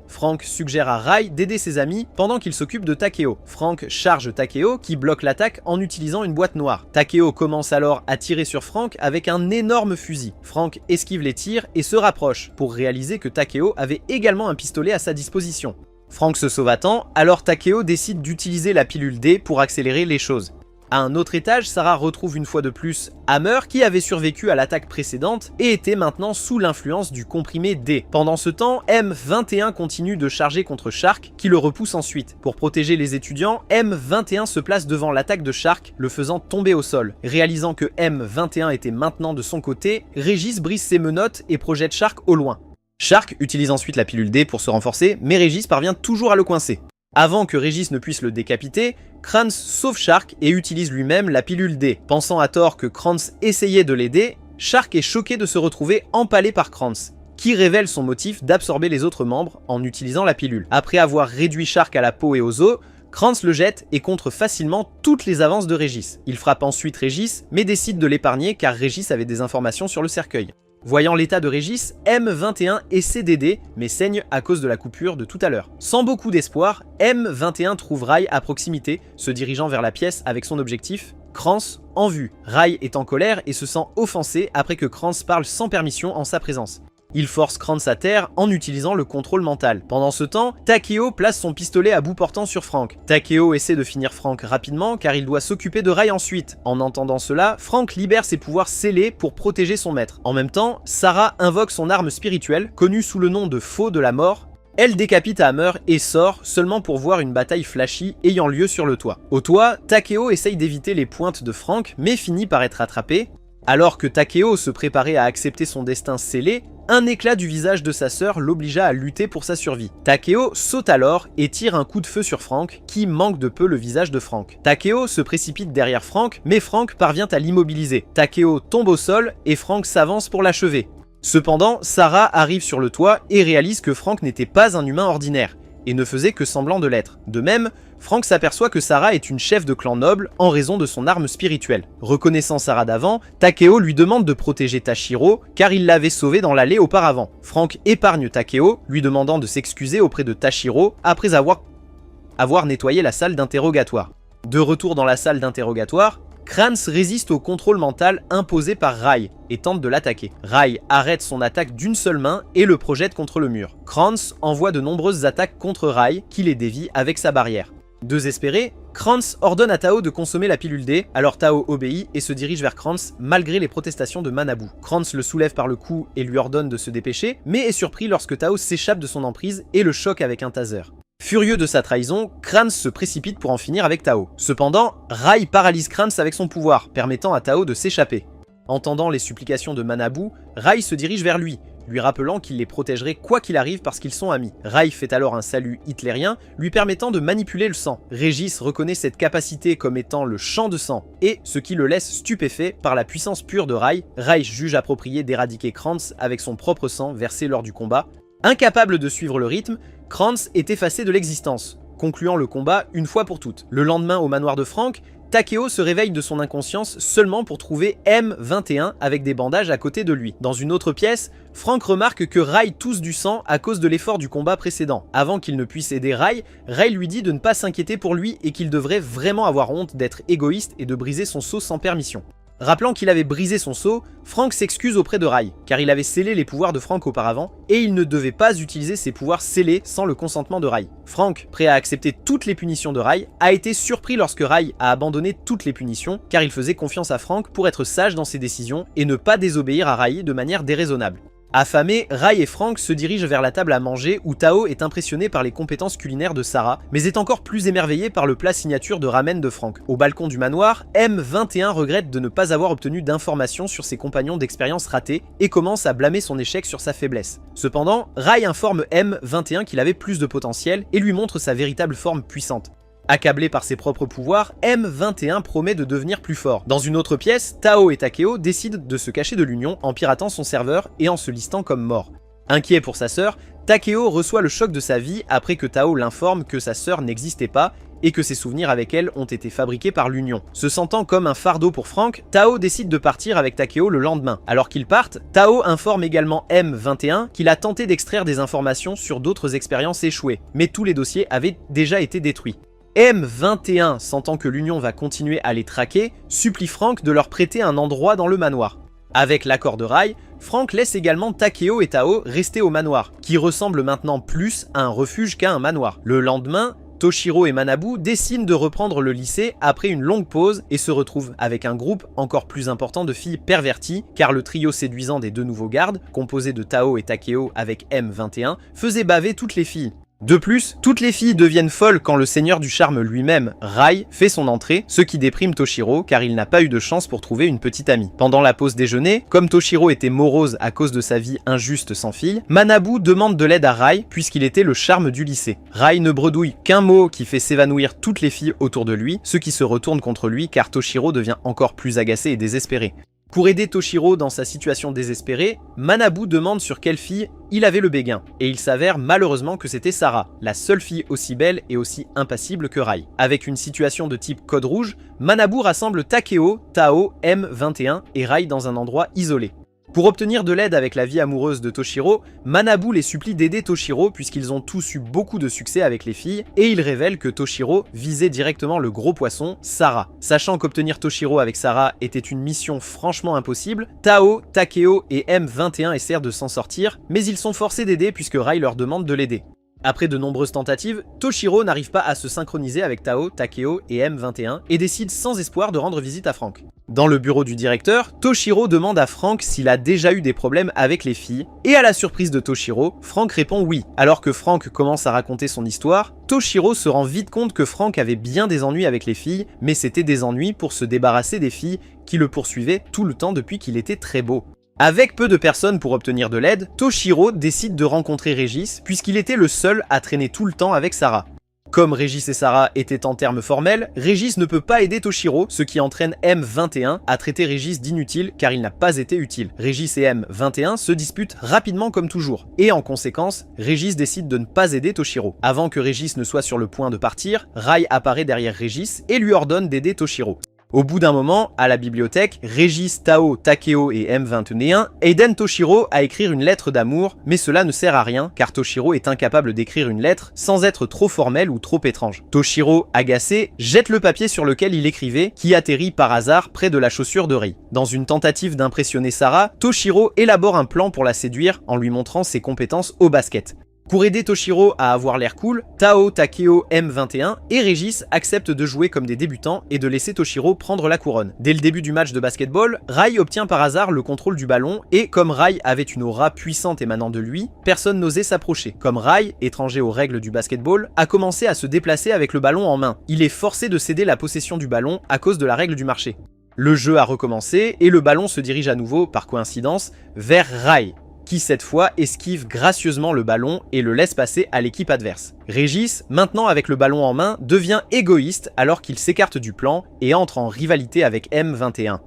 A: Frank suggère à Rai d'aider ses amis pendant qu'il s'occupe de Takeo. Frank charge Takeo qui bloque l'attaque en utilisant une boîte noire. Takeo commence alors à tirer sur Frank avec un énorme fusil. Frank esquive les tirs et se rapproche pour réaliser que Takeo avait également un pistolet à sa disposition. Frank se sauve à temps, alors Takeo décide d'utiliser la pilule D pour accélérer les choses. À un autre étage, Sarah retrouve une fois de plus Hammer qui avait survécu à l'attaque précédente et était maintenant sous l'influence du comprimé D. Pendant ce temps, M21 continue de charger contre Shark qui le repousse ensuite. Pour protéger les étudiants, M21 se place devant l'attaque de Shark, le faisant tomber au sol. Réalisant que M21 était maintenant de son côté, Régis brise ses menottes et projette Shark au loin. Shark utilise ensuite la pilule D pour se renforcer, mais Régis parvient toujours à le coincer. Avant que Régis ne puisse le décapiter, Kranz sauve Shark et utilise lui-même la pilule D. Pensant à tort que Kranz essayait de l'aider, Shark est choqué de se retrouver empalé par Kranz, qui révèle son motif d'absorber les autres membres en utilisant la pilule. Après avoir réduit Shark à la peau et aux os, Kranz le jette et contre facilement toutes les avances de Régis. Il frappe ensuite Régis, mais décide de l'épargner car Régis avait des informations sur le cercueil. Voyant l'état de Régis, M21 essaie d'aider, mais saigne à cause de la coupure de tout à l'heure. Sans beaucoup d'espoir, M21 trouve Rai à proximité, se dirigeant vers la pièce avec son objectif, Kranz en vue. Rai est en colère et se sent offensé après que Kranz parle sans permission en sa présence. Il force Kranz à terre en utilisant le contrôle mental. Pendant ce temps, Takeo place son pistolet à bout portant sur Frank. Takeo essaie de finir Frank rapidement car il doit s'occuper de Rai ensuite. En entendant cela, Frank libère ses pouvoirs scellés pour protéger son maître. En même temps, Sarah invoque son arme spirituelle, connue sous le nom de Faux de la mort. Elle décapite Hammer et sort seulement pour voir une bataille flashy ayant lieu sur le toit. Au toit, Takeo essaye d'éviter les pointes de Frank mais finit par être attrapé. Alors que Takeo se préparait à accepter son destin scellé, un éclat du visage de sa sœur l'obligea à lutter pour sa survie. Takeo saute alors et tire un coup de feu sur Frank, qui manque de peu le visage de Frank. Takeo se précipite derrière Frank, mais Frank parvient à l'immobiliser. Takeo tombe au sol et Frank s'avance pour l'achever. Cependant, Sarah arrive sur le toit et réalise que Frank n'était pas un humain ordinaire, et ne faisait que semblant de l'être. De même, Frank s'aperçoit que Sarah est une chef de clan noble en raison de son arme spirituelle. Reconnaissant Sarah d'avant, Takeo lui demande de protéger Tashiro car il l'avait sauvé dans l'allée auparavant. Frank épargne Takeo, lui demandant de s'excuser auprès de Tashiro après avoir nettoyé la salle d'interrogatoire. De retour dans la salle d'interrogatoire, Kranz résiste au contrôle mental imposé par Rai et tente de l'attaquer. Rai arrête son attaque d'une seule main et le projette contre le mur. Kranz envoie de nombreuses attaques contre Rai qui les dévie avec sa barrière. Désespéré, Kranz ordonne à Tao de consommer la pilule D, alors Tao obéit et se dirige vers Kranz malgré les protestations de Manabu. Kranz le soulève par le cou et lui ordonne de se dépêcher, mais est surpris lorsque Tao s'échappe de son emprise et le choque avec un taser. Furieux de sa trahison, Kranz se précipite pour en finir avec Tao. Cependant, Rai paralyse Kranz avec son pouvoir, permettant à Tao de s'échapper. Entendant les supplications de Manabu, Rai se dirige vers lui, lui rappelant qu'il les protégerait quoi qu'il arrive parce qu'ils sont amis. Rai fait alors un salut hitlérien, lui permettant de manipuler le sang. Régis reconnaît cette capacité comme étant le champ de sang, et ce qui le laisse stupéfait par la puissance pure de Rai. Rai juge approprié d'éradiquer Kranz avec son propre sang versé lors du combat. Incapable de suivre le rythme, Kranz est effacé de l'existence, concluant le combat une fois pour toutes. Le lendemain au manoir de Frank, Takeo se réveille de son inconscience seulement pour trouver M21 avec des bandages à côté de lui. Dans une autre pièce, Frank remarque que Rai tousse du sang à cause de l'effort du combat précédent. Avant qu'il ne puisse aider Rai, Rai lui dit de ne pas s'inquiéter pour lui et qu'il devrait vraiment avoir honte d'être égoïste et de briser son sceau sans permission. Rappelant qu'il avait brisé son sceau, Frank s'excuse auprès de Rai, car il avait scellé les pouvoirs de Frank auparavant, et il ne devait pas utiliser ses pouvoirs scellés sans le consentement de Rai. Frank, prêt à accepter toutes les punitions de Rai, a été surpris lorsque Rai a abandonné toutes les punitions, car il faisait confiance à Frank pour être sage dans ses décisions et ne pas désobéir à Rai de manière déraisonnable. Affamés, Rai et Frank se dirigent vers la table à manger où Tao est impressionné par les compétences culinaires de Sarah, mais est encore plus émerveillé par le plat signature de ramen de Frank. Au balcon du manoir, M21 regrette de ne pas avoir obtenu d'informations sur ses compagnons d'expérience ratés et commence à blâmer son échec sur sa faiblesse. Cependant, Rai informe M21 qu'il avait plus de potentiel et lui montre sa véritable forme puissante. Accablé par ses propres pouvoirs, M21 promet de devenir plus fort. Dans une autre pièce, Tao et Takeo décident de se cacher de l'Union en piratant son serveur et en se listant comme mort. Inquiet pour sa sœur, Takeo reçoit le choc de sa vie après que Tao l'informe que sa sœur n'existait pas et que ses souvenirs avec elle ont été fabriqués par l'Union. Se sentant comme un fardeau pour Frank, Tao décide de partir avec Takeo le lendemain. Alors qu'ils partent, Tao informe également M21 qu'il a tenté d'extraire des informations sur d'autres expériences échouées, mais tous les dossiers avaient déjà été détruits. M21, sentant que l'Union va continuer à les traquer, supplie Frank de leur prêter un endroit dans le manoir. Avec l'accord de Rai, Frank laisse également Takeo et Tao rester au manoir, qui ressemble maintenant plus à un refuge qu'à un manoir. Le lendemain, Toshiro et Manabu décident de reprendre le lycée après une longue pause et se retrouvent avec un groupe encore plus important de filles perverties, car le trio séduisant des deux nouveaux gardes, composé de Tao et Takeo avec M21, faisait baver toutes les filles. De plus, toutes les filles deviennent folles quand le seigneur du charme lui-même, Rai, fait son entrée, ce qui déprime Toshiro car il n'a pas eu de chance pour trouver une petite amie. Pendant la pause déjeuner, comme Toshiro était morose à cause de sa vie injuste sans fille, Manabu demande de l'aide à Rai puisqu'il était le charme du lycée. Rai ne bredouille qu'un mot qui fait s'évanouir toutes les filles autour de lui, ce qui se retourne contre lui car Toshiro devient encore plus agacé et désespéré. Pour aider Toshiro dans sa situation désespérée, Manabu demande sur quelle fille il avait le béguin, et il s'avère malheureusement que c'était Sarah, la seule fille aussi belle et aussi impassible que Rai. Avec une situation de type code rouge, Manabu rassemble Takeo, Tao, M21 et Rai dans un endroit isolé. Pour obtenir de l'aide avec la vie amoureuse de Toshiro, Manabu les supplie d'aider Toshiro puisqu'ils ont tous eu beaucoup de succès avec les filles et il révèle que Toshiro visait directement le gros poisson, Sarah. Sachant qu'obtenir Toshiro avec Sarah était une mission franchement impossible, Tao, Takeo et M21 essaient de s'en sortir, mais ils sont forcés d'aider puisque Rai leur demande de l'aider. Après de nombreuses tentatives, Toshiro n'arrive pas à se synchroniser avec Tao, Takeo et M21 et décide sans espoir de rendre visite à Frank. Dans le bureau du directeur, Toshiro demande à Frank s'il a déjà eu des problèmes avec les filles, et à la surprise de Toshiro, Frank répond oui. Alors que Frank commence à raconter son histoire, Toshiro se rend vite compte que Frank avait bien des ennuis avec les filles, mais c'était des ennuis pour se débarrasser des filles qui le poursuivaient tout le temps depuis qu'il était très beau. Avec peu de personnes pour obtenir de l'aide, Toshiro décide de rencontrer Régis puisqu'il était le seul à traîner tout le temps avec Sarah. Comme Régis et Sarah étaient en termes formels, Régis ne peut pas aider Toshiro, ce qui entraîne M21 à traiter Régis d'inutile car il n'a pas été utile. Régis et M21 se disputent rapidement comme toujours, et en conséquence, Régis décide de ne pas aider Toshiro. Avant que Régis ne soit sur le point de partir, Rai apparaît derrière Régis et lui ordonne d'aider Toshiro. Au bout d'un moment, à la bibliothèque, Régis, Tao, Takeo et M21 aident Toshiro à écrire une lettre d'amour, mais cela ne sert à rien car Toshiro est incapable d'écrire une lettre sans être trop formelle ou trop étrange. Toshiro, agacé, jette le papier sur lequel il écrivait, qui atterrit par hasard près de la chaussure de Rai. Dans une tentative d'impressionner Sarah, Toshiro élabore un plan pour la séduire en lui montrant ses compétences au basket. Pour aider Toshiro à avoir l'air cool, Tao, Takeo, M21 et Régis acceptent de jouer comme des débutants et de laisser Toshiro prendre la couronne. Dès le début du match de basketball, Rai obtient par hasard le contrôle du ballon et comme Rai avait une aura puissante émanant de lui, personne n'osait s'approcher. Comme Rai, étranger aux règles du basketball, a commencé à se déplacer avec le ballon en main. Il est forcé de céder la possession du ballon à cause de la règle du marché. Le jeu a recommencé et le ballon se dirige à nouveau, par coïncidence, vers Rai, qui cette fois esquive gracieusement le ballon et le laisse passer à l'équipe adverse. Régis, maintenant avec le ballon en main, devient égoïste alors qu'il s'écarte du plan et entre en rivalité avec M21.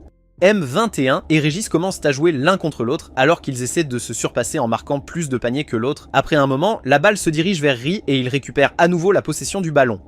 A: M21 et Régis commencent à jouer l'un contre l'autre alors qu'ils essaient de se surpasser en marquant plus de paniers que l'autre. Après un moment, la balle se dirige vers Ri et il récupère à nouveau la possession du ballon.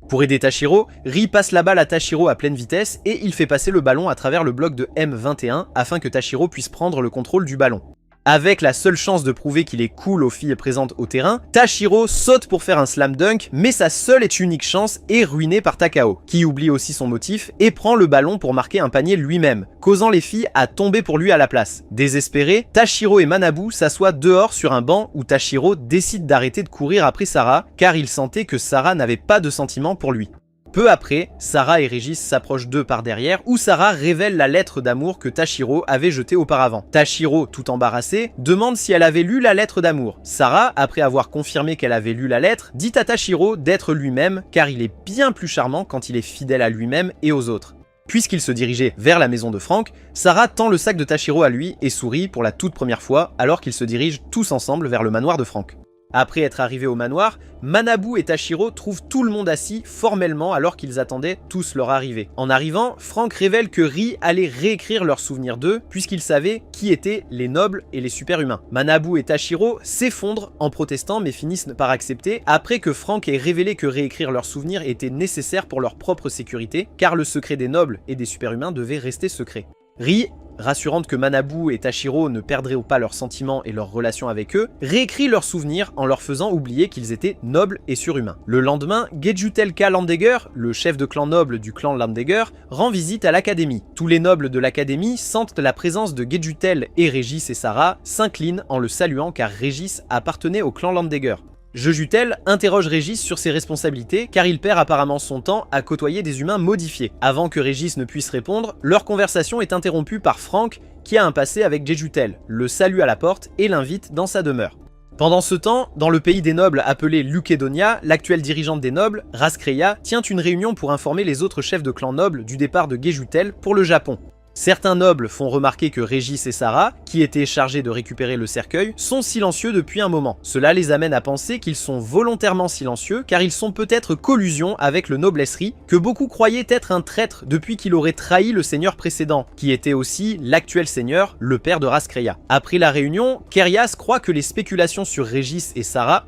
A: Pour aider Tashiro, Ri passe la balle à Tashiro à pleine vitesse et il fait passer le ballon à travers le bloc de M21 afin que Tashiro puisse prendre le contrôle du ballon. Avec la seule chance de prouver qu'il est cool aux filles présentes au terrain, Tashiro saute pour faire un slam dunk, mais sa seule et unique chance est ruinée par Takao, qui oublie aussi son motif et prend le ballon pour marquer un panier lui-même, causant les filles à tomber pour lui à la place. Désespérés, Tashiro et Manabu s'assoient dehors sur un banc où Tashiro décide d'arrêter de courir après Sarah, car il sentait que Sarah n'avait pas de sentiments pour lui. Peu après, Sarah et Régis s'approchent d'eux par derrière où Sarah révèle la lettre d'amour que Tashiro avait jetée auparavant. Tashiro, tout embarrassé, demande si elle avait lu la lettre d'amour. Sarah, après avoir confirmé qu'elle avait lu la lettre, dit à Tashiro d'être lui-même car il est bien plus charmant quand il est fidèle à lui-même et aux autres. Puisqu'il se dirigeait vers la maison de Frank, Sarah tend le sac de Tashiro à lui et sourit pour la toute première fois alors qu'ils se dirigent tous ensemble vers le manoir de Frank. Après être arrivés au manoir, Manabu et Tashiro trouvent tout le monde assis formellement alors qu'ils attendaient tous leur arrivée. En arrivant, Frank révèle que Ri allait réécrire leurs souvenirs d'eux puisqu'il savait qui étaient les nobles et les super-humains. Manabu et Tashiro s'effondrent en protestant mais finissent par accepter après que Frank ait révélé que réécrire leurs souvenirs était nécessaire pour leur propre sécurité car le secret des nobles et des super-humains devait rester secret. Ri, rassurante que Manabu et Tashiro ne perdraient pas leurs sentiments et leurs relations avec eux, réécrit leurs souvenirs en leur faisant oublier qu'ils étaient nobles et surhumains. Le lendemain, Gejutelka Landegger, le chef de clan noble du clan Landegger, rend visite à l'académie. Tous les nobles de l'académie sentent la présence de Gejutel et Régis et Sarah s'inclinent en le saluant car Régis appartenait au clan Landegger. Jejutel interroge Régis sur ses responsabilités car il perd apparemment son temps à côtoyer des humains modifiés. Avant que Régis ne puisse répondre, leur conversation est interrompue par Frank qui a un passé avec Jejutel, le salue à la porte et l'invite dans sa demeure. Pendant ce temps, dans le pays des nobles appelé Lukedonia, l'actuelle dirigeante des nobles, Raskreya, tient une réunion pour informer les autres chefs de clan nobles du départ de Jejutel pour le Japon. Certains nobles font remarquer que Régis et Sarah, qui étaient chargés de récupérer le cercueil, sont silencieux depuis un moment. Cela les amène à penser qu'ils sont volontairement silencieux car ils sont peut-être collusion avec le noblesserie, que beaucoup croyaient être un traître depuis qu'il aurait trahi le seigneur précédent, qui était aussi l'actuel seigneur, le père de Raskreya. Après la réunion, Kerias croit que les spéculations sur Régis et Sarah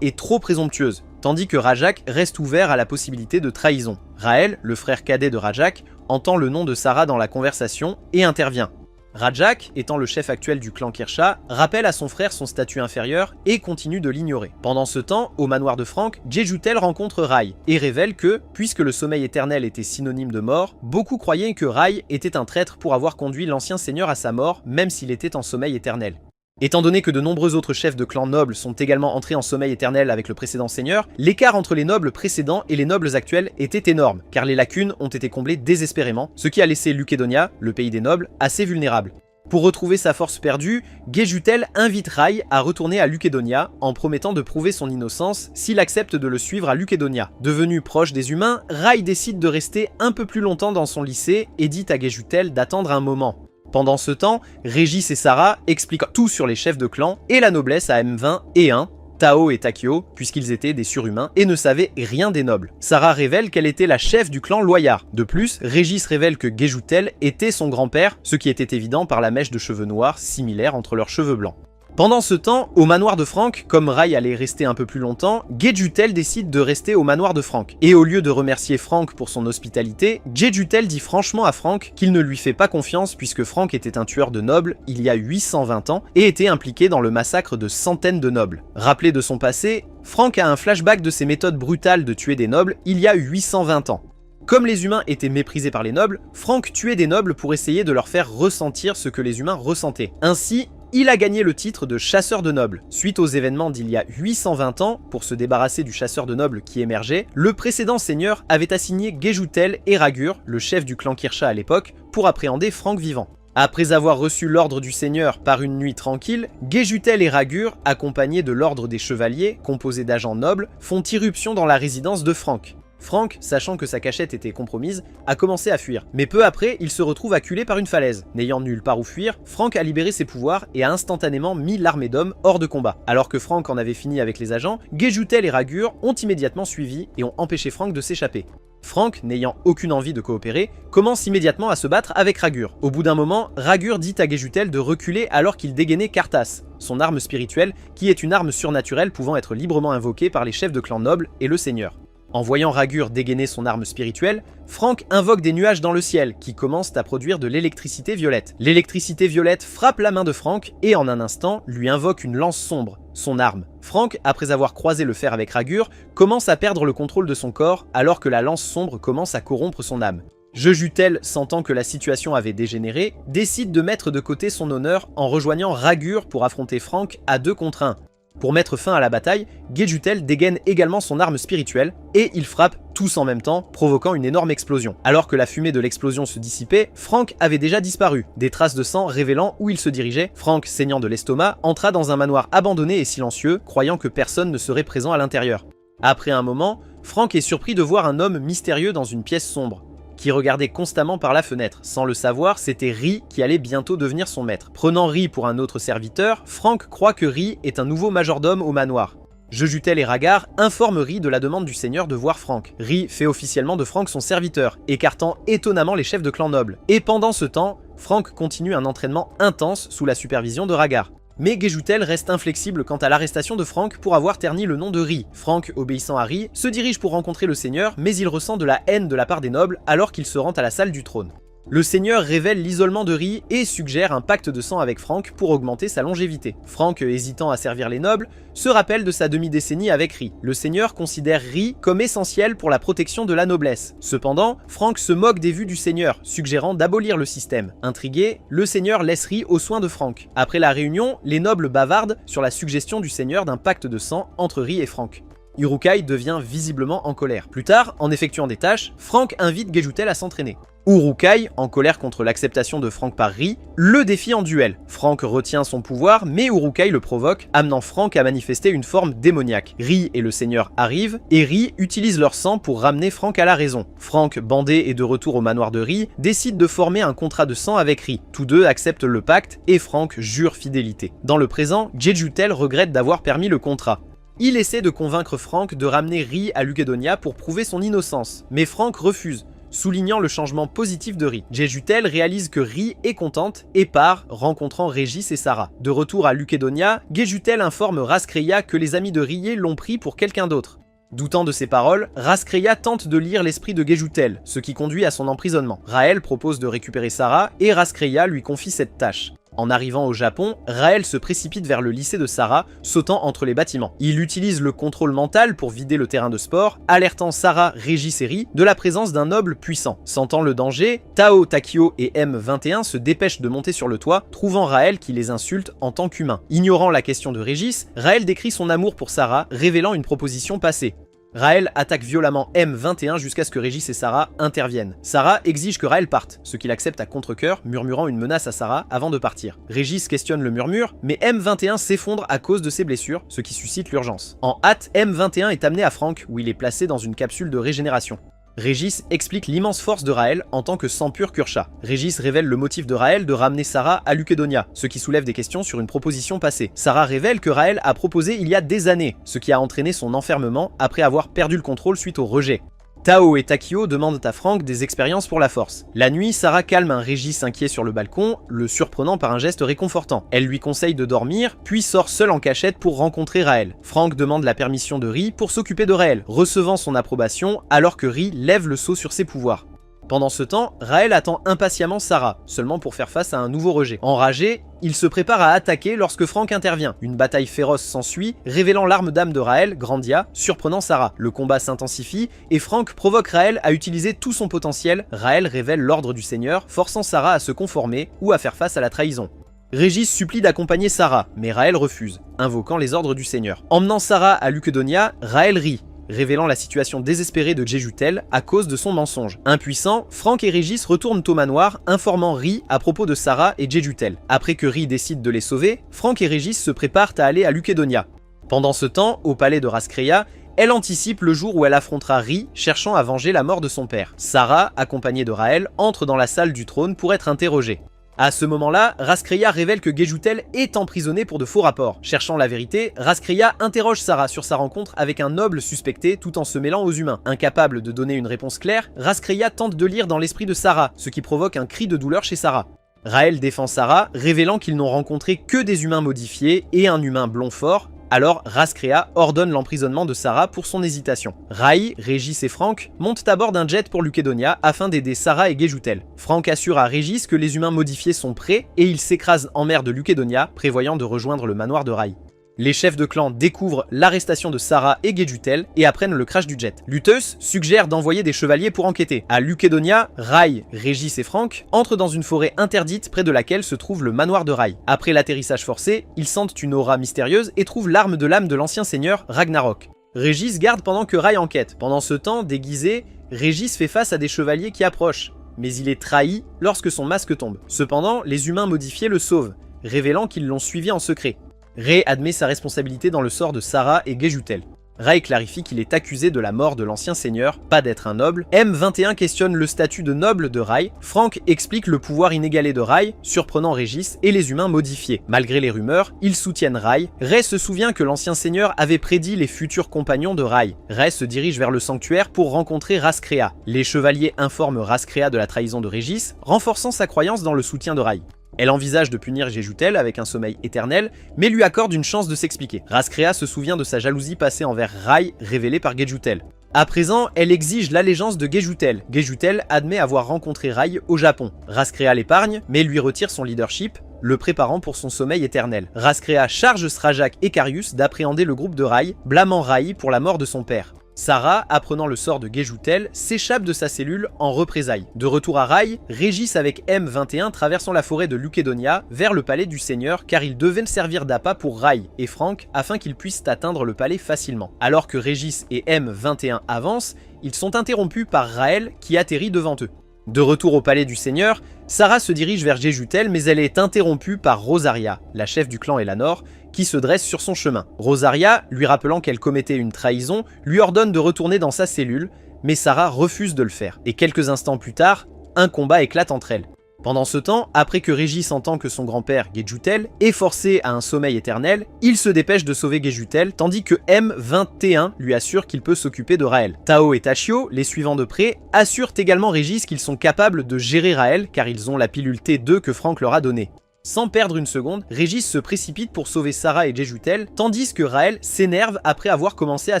A: est trop présomptueuse, tandis que Rajak reste ouvert à la possibilité de trahison. Raël, le frère cadet de Rajak, entend le nom de Sarah dans la conversation et intervient. Rajak, étant le chef actuel du clan Kirsha, rappelle à son frère son statut inférieur et continue de l'ignorer. Pendant ce temps, au manoir de Frank, Jejutel rencontre Rai et révèle que, puisque le sommeil éternel était synonyme de mort, beaucoup croyaient que Rai était un traître pour avoir conduit l'ancien seigneur à sa mort, même s'il était en sommeil éternel. Étant donné que de nombreux autres chefs de clans nobles sont également entrés en sommeil éternel avec le précédent seigneur, l'écart entre les nobles précédents et les nobles actuels était énorme, car les lacunes ont été comblées désespérément, ce qui a laissé Lukedonia, le pays des nobles, assez vulnérable. Pour retrouver sa force perdue, Jejutel invite Rai à retourner à Lukedonia en promettant de prouver son innocence s'il accepte de le suivre à Lukedonia. Devenu proche des humains, Rai décide de rester un peu plus longtemps dans son lycée et dit à Jejutel d'attendre un moment. Pendant ce temps, Régis et Sarah expliquent tout sur les chefs de clan et la noblesse à M20 et 1, Tao et Takio, puisqu'ils étaient des surhumains et ne savaient rien des nobles. Sarah révèle qu'elle était la chef du clan Loyard. De plus, Régis révèle que Jejutel était son grand-père, ce qui était évident par la mèche de cheveux noirs similaire entre leurs cheveux blancs. Pendant ce temps, au manoir de Frank, comme Rai allait rester un peu plus longtemps, Jejutel décide de rester au manoir de Frank. Et au lieu de remercier Frank pour son hospitalité, Jejutel dit franchement à Frank qu'il ne lui fait pas confiance puisque Frank était un tueur de nobles il y a 820 ans et était impliqué dans le massacre de centaines de nobles. Rappelé de son passé, Frank a un flashback de ses méthodes brutales de tuer des nobles il y a 820 ans. Comme les humains étaient méprisés par les nobles, Frank tuait des nobles pour essayer de leur faire ressentir ce que les humains ressentaient. Ainsi, il a gagné le titre de chasseur de nobles. Suite aux événements d'il y a 820 ans, pour se débarrasser du chasseur de nobles qui émergeait, le précédent seigneur avait assigné Jejutel et Ragur, le chef du clan Kirsha à l'époque, pour appréhender Frank vivant. Après avoir reçu l'ordre du seigneur par une nuit tranquille, Jejutel et Ragur, accompagnés de l'ordre des chevaliers, composé d'agents nobles, font irruption dans la résidence de Frank. Frank, sachant que sa cachette était compromise, a commencé à fuir. Mais peu après, il se retrouve acculé par une falaise. N'ayant nulle part où fuir, Frank a libéré ses pouvoirs et a instantanément mis l'armée d'hommes hors de combat. Alors que Frank en avait fini avec les agents, Jejutel et Ragur ont immédiatement suivi et ont empêché Frank de s'échapper. Frank, n'ayant aucune envie de coopérer, commence immédiatement à se battre avec Ragur. Au bout d'un moment, Ragur dit à Jejutel de reculer alors qu'il dégainait Kartas, son arme spirituelle, qui est une arme surnaturelle pouvant être librement invoquée par les chefs de clans nobles et le seigneur. En voyant Ragur dégainer son arme spirituelle, Frank invoque des nuages dans le ciel qui commencent à produire de l'électricité violette. L'électricité violette frappe la main de Frank et en un instant lui invoque une lance sombre, son arme. Frank, après avoir croisé le fer avec Ragur, commence à perdre le contrôle de son corps alors que la lance sombre commence à corrompre son âme. Jejutel, sentant que la situation avait dégénéré, décide de mettre de côté son honneur en rejoignant Ragur pour affronter Frank à 2 contre 1. Pour mettre fin à la bataille, Jejutel dégaine également son arme spirituelle et ils frappent tous en même temps, provoquant une énorme explosion. Alors que la fumée de l'explosion se dissipait, Frank avait déjà disparu, des traces de sang révélant où il se dirigeait. Frank, saignant de l'estomac, entra dans un manoir abandonné et silencieux, croyant que personne ne serait présent à l'intérieur. Après un moment, Frank est surpris de voir un homme mystérieux dans une pièce sombre, qui regardait constamment par la fenêtre. Sans le savoir, c'était Ri qui allait bientôt devenir son maître. Prenant Ri pour un autre serviteur, Frank croit que Ri est un nouveau majordome au manoir. Jejutel et Ragar informent Ri de la demande du seigneur de voir Frank. Ri fait officiellement de Frank son serviteur, écartant étonnamment les chefs de clan nobles. Et pendant ce temps, Frank continue un entraînement intense sous la supervision de Ragar. Mais Jejutel reste inflexible quant à l'arrestation de Frank pour avoir terni le nom de Ri. Frank, obéissant à Ri, se dirige pour rencontrer le seigneur, mais il ressent de la haine de la part des nobles alors qu'il se rend à la salle du trône. Le seigneur révèle l'isolement de Ri et suggère un pacte de sang avec Frank pour augmenter sa longévité. Frank, hésitant à servir les nobles, se rappelle de sa demi-décennie avec Ri. Le seigneur considère Ri comme essentiel pour la protection de la noblesse. Cependant, Frank se moque des vues du seigneur, suggérant d'abolir le système. Intrigué, le seigneur laisse Ri aux soins de Frank. Après la réunion, les nobles bavardent sur la suggestion du seigneur d'un pacte de sang entre Ri et Frank. Uruk-hai devient visiblement en colère. Plus tard, en effectuant des tâches, Frank invite Gejutel à s'entraîner. Uruk-hai, en colère contre l'acceptation de Frank par Ri, le défie en duel. Frank retient son pouvoir, mais Uruk-hai le provoque, amenant Frank à manifester une forme démoniaque. Ri et le seigneur arrivent, et Ri utilise leur sang pour ramener Frank à la raison. Frank, bandé et de retour au manoir de Ri, décide de former un contrat de sang avec Ri. Tous deux acceptent le pacte, et Frank jure fidélité. Dans le présent, Gejutel regrette d'avoir permis le contrat. Il essaie de convaincre Frank de ramener Ri à Lukedonia pour prouver son innocence, mais Frank refuse, soulignant le changement positif de Ri. Gejutel réalise que Ri est contente et part, rencontrant Régis et Sarah. De retour à Lukedonia, Gejutel informe Raskreya que les amis de Ri l'ont pris pour quelqu'un d'autre. Doutant de ses paroles, Raskreya tente de lire l'esprit de Gejutel, ce qui conduit à son emprisonnement. Raël propose de récupérer Sarah et Raskreya lui confie cette tâche. En arrivant au Japon, Raël se précipite vers le lycée de Sarah, sautant entre les bâtiments. Il utilise le contrôle mental pour vider le terrain de sport, alertant Sarah, Régis et Ri de la présence d'un noble puissant. Sentant le danger, Tao, Takio et M21 se dépêchent de monter sur le toit, trouvant Raël qui les insulte en tant qu'humain. Ignorant la question de Régis, Raël décrit son amour pour Sarah, révélant une proposition passée. Raël attaque violemment M21 jusqu'à ce que Régis et Sarah interviennent. Sarah exige que Raël parte, ce qu'il accepte à contre-cœur, murmurant une menace à Sarah avant de partir. Régis questionne le murmure, mais M21 s'effondre à cause de ses blessures, ce qui suscite l'urgence. En hâte, M21 est amené à Frank, où il est placé dans une capsule de régénération. Régis explique l'immense force de Raël en tant que sang pur Kurcha. Régis révèle le motif de Raël de ramener Sarah à Lukedonia, ce qui soulève des questions sur une proposition passée. Sarah révèle que Raël a proposé il y a des années, ce qui a entraîné son enfermement après avoir perdu le contrôle suite au rejet. Tao et Takio demandent à Frank des expériences pour la force. La nuit, Sarah calme un Régis inquiet sur le balcon, le surprenant par un geste réconfortant. Elle lui conseille de dormir, puis sort seule en cachette pour rencontrer Raël. Frank demande la permission de Ri pour s'occuper de Raël, recevant son approbation alors que Ri lève le sceau sur ses pouvoirs. Pendant ce temps, Raël attend impatiemment Sarah, seulement pour faire face à un nouveau rejet. Enragé, il se prépare à attaquer lorsque Frank intervient. Une bataille féroce s'ensuit, révélant l'arme d'âme de Raël, Grandia, surprenant Sarah. Le combat s'intensifie et Frank provoque Raël à utiliser tout son potentiel. Raël révèle l'ordre du Seigneur, forçant Sarah à se conformer ou à faire face à la trahison. Régis supplie d'accompagner Sarah, mais Raël refuse, invoquant les ordres du Seigneur. Emmenant Sarah à Lukedonia, Raël rit, révélant la situation désespérée de Gejutel à cause de son mensonge. Impuissant, Frank et Régis retournent au manoir, informant Ri à propos de Sarah et Gejutel. Après que Ri décide de les sauver, Frank et Régis se préparent à aller à Lukedonia. Pendant ce temps, au palais de Raskreya, elle anticipe le jour où elle affrontera Ri, cherchant à venger la mort de son père. Sarah, accompagnée de Raël, entre dans la salle du trône pour être interrogée. À ce moment-là, Raskreya révèle que Gejutel est emprisonné pour de faux rapports. Cherchant la vérité, Raskreya interroge Sarah sur sa rencontre avec un noble suspecté tout en se mêlant aux humains. Incapable de donner une réponse claire, Raskreya tente de lire dans l'esprit de Sarah, ce qui provoque un cri de douleur chez Sarah. Raël défend Sarah, révélant qu'ils n'ont rencontré que des humains modifiés et un humain blond fort. Alors Raskreya ordonne l'emprisonnement de Sarah pour son hésitation. Rai, Régis et Frank montent à bord d'un jet pour Lukedonia afin d'aider Sarah et Gejutel. Frank assure à Régis que les humains modifiés sont prêts et il s'écrase en mer de Lukedonia, prévoyant de rejoindre le manoir de Rai. Les chefs de clan découvrent l'arrestation de Sarah et Gejutel et apprennent le crash du jet. Luteus suggère d'envoyer des chevaliers pour enquêter. À Lukedonia, Rai, Régis et Frank entrent dans une forêt interdite près de laquelle se trouve le manoir de Rai. Après l'atterrissage forcé, ils sentent une aura mystérieuse et trouvent l'arme de l'âme de l'ancien seigneur Ragnarok. Régis garde pendant que Rai enquête. Pendant ce temps, déguisé, Régis fait face à des chevaliers qui approchent. Mais il est trahi lorsque son masque tombe. Cependant, les humains modifiés le sauvent, révélant qu'ils l'ont suivi en secret. Rai admet sa responsabilité dans le sort de Sarah et Gejutel. Rai clarifie qu'il est accusé de la mort de l'ancien seigneur, pas d'être un noble. M21 questionne le statut de noble de Rai. Frank explique le pouvoir inégalé de Rai, surprenant Régis et les humains modifiés. Malgré les rumeurs, ils soutiennent Rai. Rai se souvient que l'ancien seigneur avait prédit les futurs compagnons de Rai. Rai se dirige vers le sanctuaire pour rencontrer Raskreya. Les chevaliers informent Raskreya de la trahison de Régis, renforçant sa croyance dans le soutien de Rai. Elle envisage de punir Gejutel avec un sommeil éternel, mais lui accorde une chance de s'expliquer. Raskreya se souvient de sa jalousie passée envers Rai, révélée par Gejutel. À présent, elle exige l'allégeance de Gejutel. Gejutel admet avoir rencontré Rai au Japon. Raskrea l'épargne, mais lui retire son leadership, le préparant pour son sommeil éternel. Raskrea charge Srajak et Carius d'appréhender le groupe de Rai, blâmant Rai pour la mort de son père. Sarah, apprenant le sort de Gejutel, s'échappe de sa cellule en représailles. De retour à Rai, Régis avec M21 traversant la forêt de Lukedonia vers le palais du seigneur car ils devaient servir d'appât pour Rai et Frank afin qu'ils puissent atteindre le palais facilement. Alors que Régis et M21 avancent, ils sont interrompus par Raël qui atterrit devant eux. De retour au palais du seigneur, Sarah se dirige vers Gejutel mais elle est interrompue par Rosaria, la chef du clan Elanor, qui se dresse sur son chemin. Rosaria, lui rappelant qu'elle commettait une trahison, lui ordonne de retourner dans sa cellule, mais Sarah refuse de le faire. Et quelques instants plus tard, un combat éclate entre elles. Pendant ce temps, après que Régis entend que son grand-père, Gejutel, est forcé à un sommeil éternel, il se dépêche de sauver Gejutel, tandis que M21 lui assure qu'il peut s'occuper de Raël. Tao et Tachio, les suivant de près, assurent également Régis qu'ils sont capables de gérer Raël, car ils ont la pilule T2 que Frank leur a donnée. Sans perdre une seconde, Régis se précipite pour sauver Sarah et Gejutel, tandis que Raël s'énerve après avoir commencé à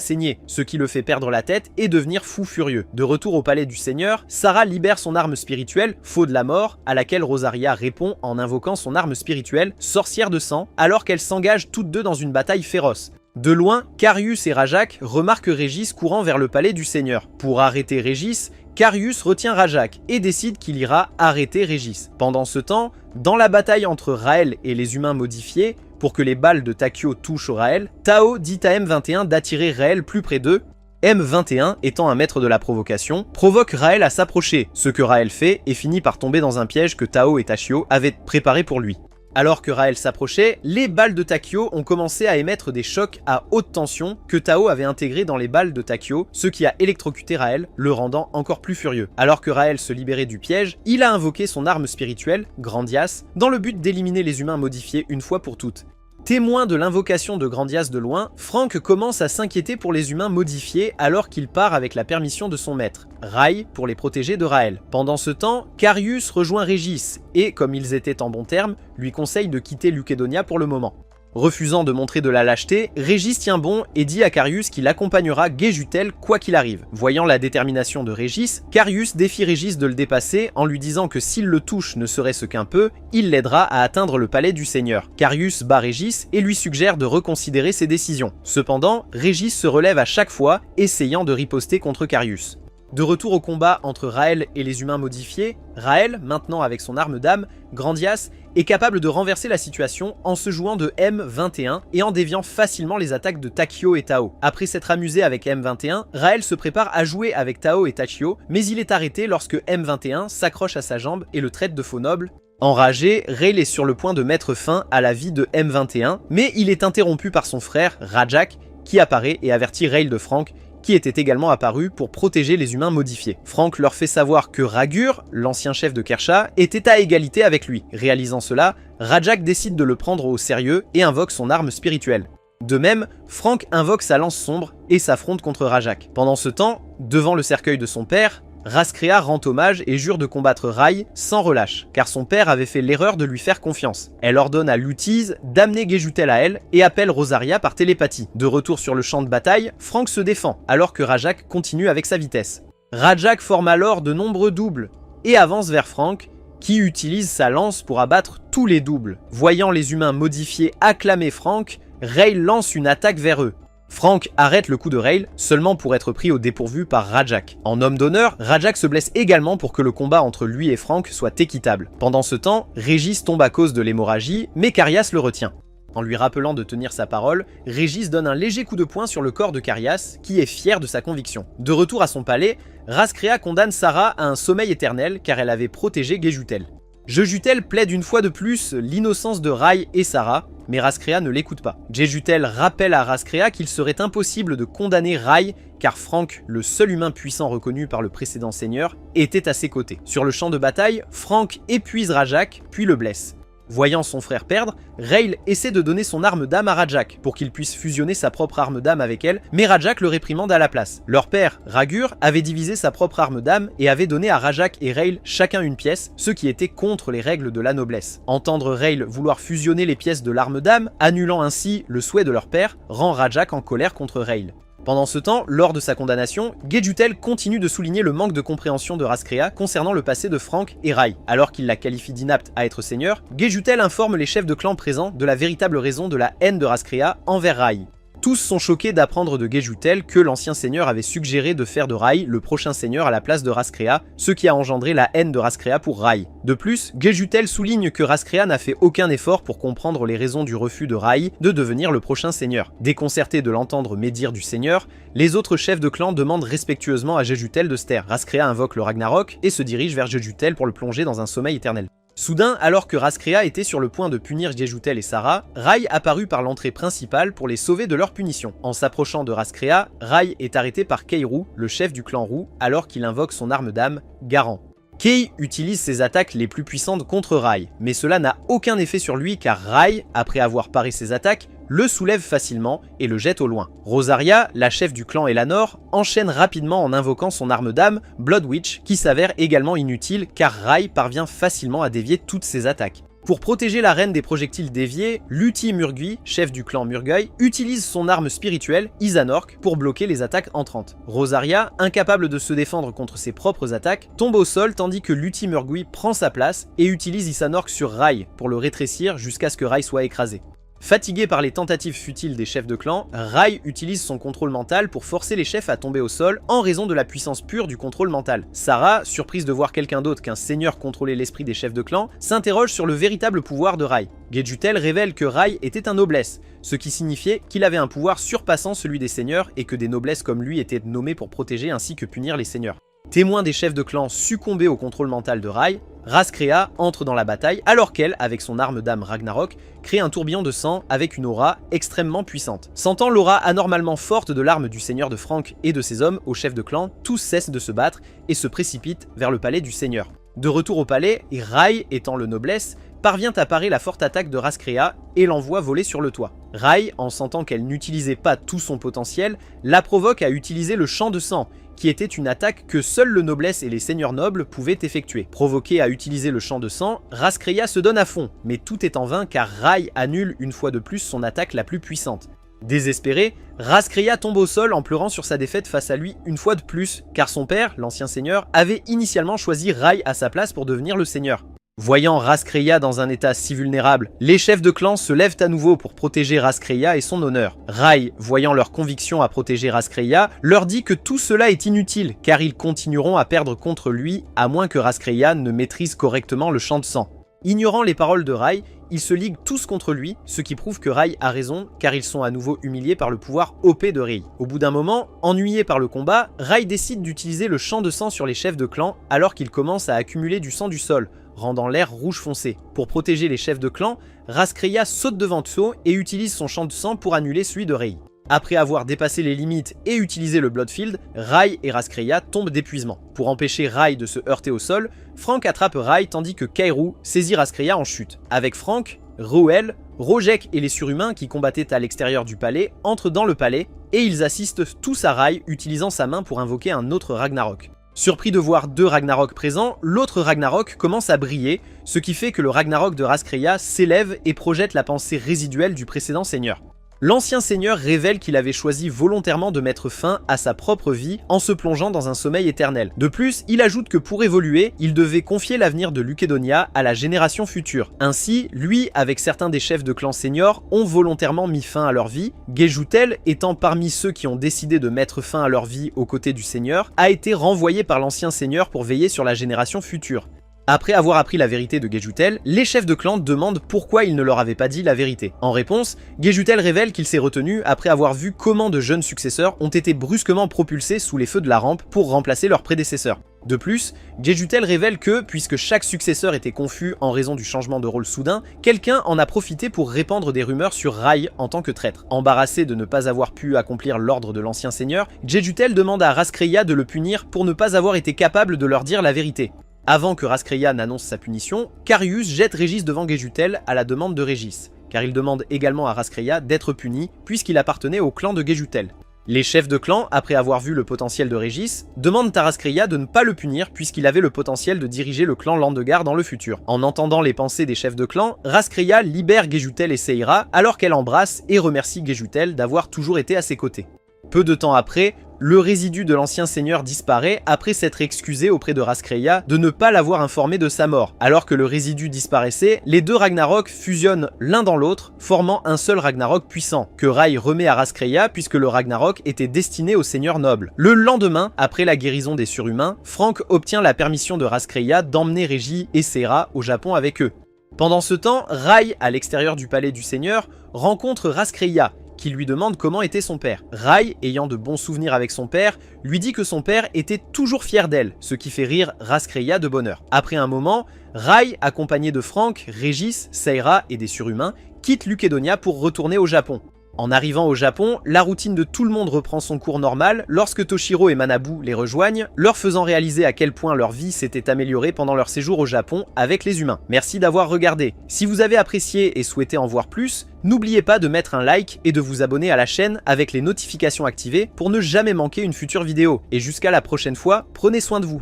A: saigner, ce qui le fait perdre la tête et devenir fou furieux. De retour au palais du seigneur, Sarah libère son arme spirituelle, Faux de la mort, à laquelle Rosaria répond en invoquant son arme spirituelle, Sorcière de sang, alors qu'elles s'engagent toutes deux dans une bataille féroce. De loin, Carius et Rajak remarquent Régis courant vers le palais du seigneur. Pour arrêter Régis, Carius retient Rajak et décide qu'il ira arrêter Régis. Pendant ce temps, dans la bataille entre Raël et les humains modifiés, pour que les balles de Takio touchent au Raël, Tao dit à M21 d'attirer Raël plus près d'eux. M21, étant un maître de la provocation, provoque Raël à s'approcher, ce que Raël fait et finit par tomber dans un piège que Tao et Tachio avaient préparé pour lui. Alors que Raël s'approchait, les balles de Takio ont commencé à émettre des chocs à haute tension que Tao avait intégrés dans les balles de Takio, ce qui a électrocuté Raël, le rendant encore plus furieux. Alors que Raël se libérait du piège, il a invoqué son arme spirituelle, Grandias, dans le but d'éliminer les humains modifiés une fois pour toutes. Témoin de l'invocation de Grandias de loin, Frank commence à s'inquiéter pour les humains modifiés alors qu'il part avec la permission de son maître, Rai, pour les protéger de Raël. Pendant ce temps, Carius rejoint Régis et, comme ils étaient en bons termes, lui conseille de quitter Lukedonia pour le moment. Refusant de montrer de la lâcheté, Régis tient bon et dit à Carius qu'il accompagnera Gejutel quoi qu'il arrive. Voyant la détermination de Régis, Carius défie Régis de le dépasser en lui disant que s'il le touche ne serait-ce qu'un peu, il l'aidera à atteindre le palais du seigneur. Carius bat Régis et lui suggère de reconsidérer ses décisions. Cependant, Régis se relève à chaque fois, essayant de riposter contre Carius. De retour au combat entre Raël et les humains modifiés, Raël, maintenant avec son arme d'âme, Grandias, est capable de renverser la situation en se jouant de M21 et en déviant facilement les attaques de Takio et Tao. Après s'être amusé avec M21, Raël se prépare à jouer avec Tao et Tachio, mais il est arrêté lorsque M21 s'accroche à sa jambe et le traite de faux noble. Enragé, Raël est sur le point de mettre fin à la vie de M21, mais il est interrompu par son frère, Rajak, qui apparaît et avertit Raël de Frank, qui était également apparu pour protéger les humains modifiés. Frank leur fait savoir que Ragur, l'ancien chef de Kersha, était à égalité avec lui. Réalisant cela, Rajak décide de le prendre au sérieux et invoque son arme spirituelle. De même, Frank invoque sa lance sombre et s'affronte contre Rajak. Pendant ce temps, devant le cercueil de son père, Raskrea rend hommage et jure de combattre Rai sans relâche, car son père avait fait l'erreur de lui faire confiance. Elle ordonne à Lutiz d'amener Gejutel à elle et appelle Rosaria par télépathie. De retour sur le champ de bataille, Frank se défend, alors que Rajak continue avec sa vitesse. Rajak forme alors de nombreux doubles et avance vers Frank, qui utilise sa lance pour abattre tous les doubles. Voyant les humains modifiés acclamer Frank, Raël lance une attaque vers eux. Frank arrête le coup de Raël seulement pour être pris au dépourvu par Rajak. En homme d'honneur, Rajak se blesse également pour que le combat entre lui et Frank soit équitable. Pendant ce temps, Régis tombe à cause de l'hémorragie, mais Carias le retient. En lui rappelant de tenir sa parole, Régis donne un léger coup de poing sur le corps de Carias, qui est fier de sa conviction. De retour à son palais, Raskrea condamne Sarah à un sommeil éternel car elle avait protégé Gejutel. Gejutel plaide une fois de plus l'innocence de Rai et Sarah, mais Raskrea ne l'écoute pas. Gejutel rappelle à Raskrea qu'il serait impossible de condamner Rai car Frank, le seul humain puissant reconnu par le précédent seigneur, était à ses côtés. Sur le champ de bataille, Frank épuise Rajak, puis le blesse. Voyant son frère perdre, Raël essaie de donner son arme d'âme à Rajak pour qu'il puisse fusionner sa propre arme d'âme avec elle, mais Rajak le réprimande à la place. Leur père, Ragur, avait divisé sa propre arme d'âme et avait donné à Rajak et Raël chacun une pièce, ce qui était contre les règles de la noblesse. Entendre Raël vouloir fusionner les pièces de l'arme d'âme, annulant ainsi le souhait de leur père, rend Rajak en colère contre Raël. Pendant ce temps, lors de sa condamnation, Gejutel continue de souligner le manque de compréhension de Raskrea concernant le passé de Frank et Rai. Alors qu'il la qualifie d'inapte à être seigneur, Gejutel informe les chefs de clan présents de la véritable raison de la haine de Raskrea envers Rai. Tous sont choqués d'apprendre de Gejutel que l'ancien seigneur avait suggéré de faire de Rai le prochain seigneur à la place de Raskrea, ce qui a engendré la haine de Raskrea pour Rai. De plus, Gejutel souligne que Raskrea n'a fait aucun effort pour comprendre les raisons du refus de Rai de devenir le prochain seigneur. Déconcerté de l'entendre médire du seigneur, les autres chefs de clan demandent respectueusement à Gejutel de se taire. Raskrea invoque le Ragnarok et se dirige vers Gejutel pour le plonger dans un sommeil éternel. Soudain, alors que Raskrea était sur le point de punir Gejutel et Sarah, Rai apparut par l'entrée principale pour les sauver de leur punition. En s'approchant de Raskrea, Rai est arrêté par Kei-Ru, le chef du clan Ru, alors qu'il invoque son arme d'âme, Garand. Kei utilise ses attaques les plus puissantes contre Rai, mais cela n'a aucun effet sur lui car Rai, après avoir paré ses attaques, le soulève facilement et le jette au loin. Rosaria, la chef du clan Elanor, enchaîne rapidement en invoquant son arme d'âme, Blood Witch, qui s'avère également inutile car Rai parvient facilement à dévier toutes ses attaques. Pour protéger la reine des projectiles déviés, Luthi Murgui, chef du clan Murgueil, utilise son arme spirituelle, Izanor, pour bloquer les attaques entrantes. Rosaria, incapable de se défendre contre ses propres attaques, tombe au sol tandis que Luthi Murgui prend sa place et utilise Izanor sur Rai pour le rétrécir jusqu'à ce que Rai soit écrasé. Fatigué par les tentatives futiles des chefs de clan, Rai utilise son contrôle mental pour forcer les chefs à tomber au sol en raison de la puissance pure du contrôle mental. Sarah, surprise de voir quelqu'un d'autre qu'un seigneur contrôler l'esprit des chefs de clan, s'interroge sur le véritable pouvoir de Rai. Gejutel révèle que Rai était un noblesse, ce qui signifiait qu'il avait un pouvoir surpassant celui des seigneurs et que des noblesses comme lui étaient nommées pour protéger ainsi que punir les seigneurs. Témoin des chefs de clan succombés au contrôle mental de Rai, Raskrea entre dans la bataille alors qu'elle, avec son arme d'âme Ragnarok, crée un tourbillon de sang avec une aura extrêmement puissante. Sentant l'aura anormalement forte de l'arme du seigneur de Frank et de ses hommes aux chefs de clan, tous cessent de se battre et se précipitent vers le palais du seigneur. De retour au palais, Rai, étant le noblesse, parvient à parer la forte attaque de Raskrea et l'envoie voler sur le toit. Rai, en sentant qu'elle n'utilisait pas tout son potentiel, la provoque à utiliser le chant de sang, qui était une attaque que seul le noblesse et les seigneurs nobles pouvaient effectuer. Provoqué à utiliser le chant de sang, Raskrea se donne à fond, mais tout est en vain car Rai annule une fois de plus son attaque la plus puissante. Désespéré, Raskrea tombe au sol en pleurant sur sa défaite face à lui une fois de plus, car son père, l'ancien seigneur, avait initialement choisi Rai à sa place pour devenir le seigneur. Voyant Raskrea dans un état si vulnérable, les chefs de clan se lèvent à nouveau pour protéger Raskrea et son honneur. Rai, voyant leur conviction à protéger Raskrea, leur dit que tout cela est inutile, car ils continueront à perdre contre lui à moins que Raskrea ne maîtrise correctement le chant de sang. Ignorant les paroles de Rai, ils se liguent tous contre lui, ce qui prouve que Rai a raison, car ils sont à nouveau humiliés par le pouvoir OP de Rai. Au bout d'un moment, ennuyé par le combat, Rai décide d'utiliser le chant de sang sur les chefs de clan alors qu'ils commencent à accumuler du sang du sol, rendant l'air rouge foncé. Pour protéger les chefs de clan, Raskrea saute devant eux et utilise son chant de sang pour annuler celui de Rai. Après avoir dépassé les limites et utilisé le Bloodfield, Rai et Raskrea tombent d'épuisement. Pour empêcher Rai de se heurter au sol, Frank attrape Rai tandis que Kei-Ru saisit Raskrea en chute. Avec Frank, Ruel, Rojek et les surhumains qui combattaient à l'extérieur du palais entrent dans le palais et ils assistent tous à Rai utilisant sa main pour invoquer un autre Ragnarok. Surpris de voir deux Ragnarok présents, l'autre Ragnarok commence à briller, ce qui fait que le Ragnarok de Raskrea s'élève et projette la pensée résiduelle du précédent seigneur. L'ancien seigneur révèle qu'il avait choisi volontairement de mettre fin à sa propre vie en se plongeant dans un sommeil éternel. De plus, il ajoute que pour évoluer, il devait confier l'avenir de Lukedonia à la génération future. Ainsi, lui, avec certains des chefs de clan seniors, ont volontairement mis fin à leur vie. Gejutel, étant parmi ceux qui ont décidé de mettre fin à leur vie aux côtés du seigneur, a été renvoyé par l'ancien seigneur pour veiller sur la génération future. Après avoir appris la vérité de Gejutel, les chefs de clan demandent pourquoi il ne leur avait pas dit la vérité. En réponse, Gejutel révèle qu'il s'est retenu après avoir vu comment de jeunes successeurs ont été brusquement propulsés sous les feux de la rampe pour remplacer leurs prédécesseurs. De plus, Gejutel révèle que, puisque chaque successeur était confus en raison du changement de rôle soudain, quelqu'un en a profité pour répandre des rumeurs sur Rai en tant que traître. Embarrassé de ne pas avoir pu accomplir l'ordre de l'ancien seigneur, Gejutel demande à Raskrea de le punir pour ne pas avoir été capable de leur dire la vérité. Avant que Raskrea n'annonce sa punition, Carius jette Régis devant Gejutel à la demande de Régis, car il demande également à Raskrea d'être puni puisqu'il appartenait au clan de Gejutel. Les chefs de clan, après avoir vu le potentiel de Régis, demandent à Raskrea de ne pas le punir puisqu'il avait le potentiel de diriger le clan Landegar dans le futur. En entendant les pensées des chefs de clan, Raskrea libère Gejutel et Seira alors qu'elle embrasse et remercie Gejutel d'avoir toujours été à ses côtés. Peu de temps après, le résidu de l'ancien seigneur disparaît après s'être excusé auprès de Raskreya de ne pas l'avoir informé de sa mort. Alors que le résidu disparaissait, les deux Ragnarok fusionnent l'un dans l'autre, formant un seul Ragnarok puissant, que Rai remet à Raskreya puisque le Ragnarok était destiné au seigneur noble. Le lendemain, après la guérison des surhumains, Frank obtient la permission de Raskreya d'emmener Régi et Sera au Japon avec eux. Pendant ce temps, Rai, à l'extérieur du palais du seigneur, rencontre Raskreya, qui lui demande comment était son père. Rai, ayant de bons souvenirs avec son père, lui dit que son père était toujours fier d'elle, ce qui fait rire Raskreya de bonheur. Après un moment, Rai, accompagné de Frank, Régis, Seira et des surhumains, quitte Lukedonia pour retourner au Japon. En arrivant au Japon, la routine de tout le monde reprend son cours normal lorsque Toshiro et Manabu les rejoignent, leur faisant réaliser à quel point leur vie s'était améliorée pendant leur séjour au Japon avec les humains. Merci d'avoir regardé. Si vous avez apprécié et souhaitez en voir plus, n'oubliez pas de mettre un like et de vous abonner à la chaîne avec les notifications activées pour ne jamais manquer une future vidéo. Et jusqu'à la prochaine fois, prenez soin de vous.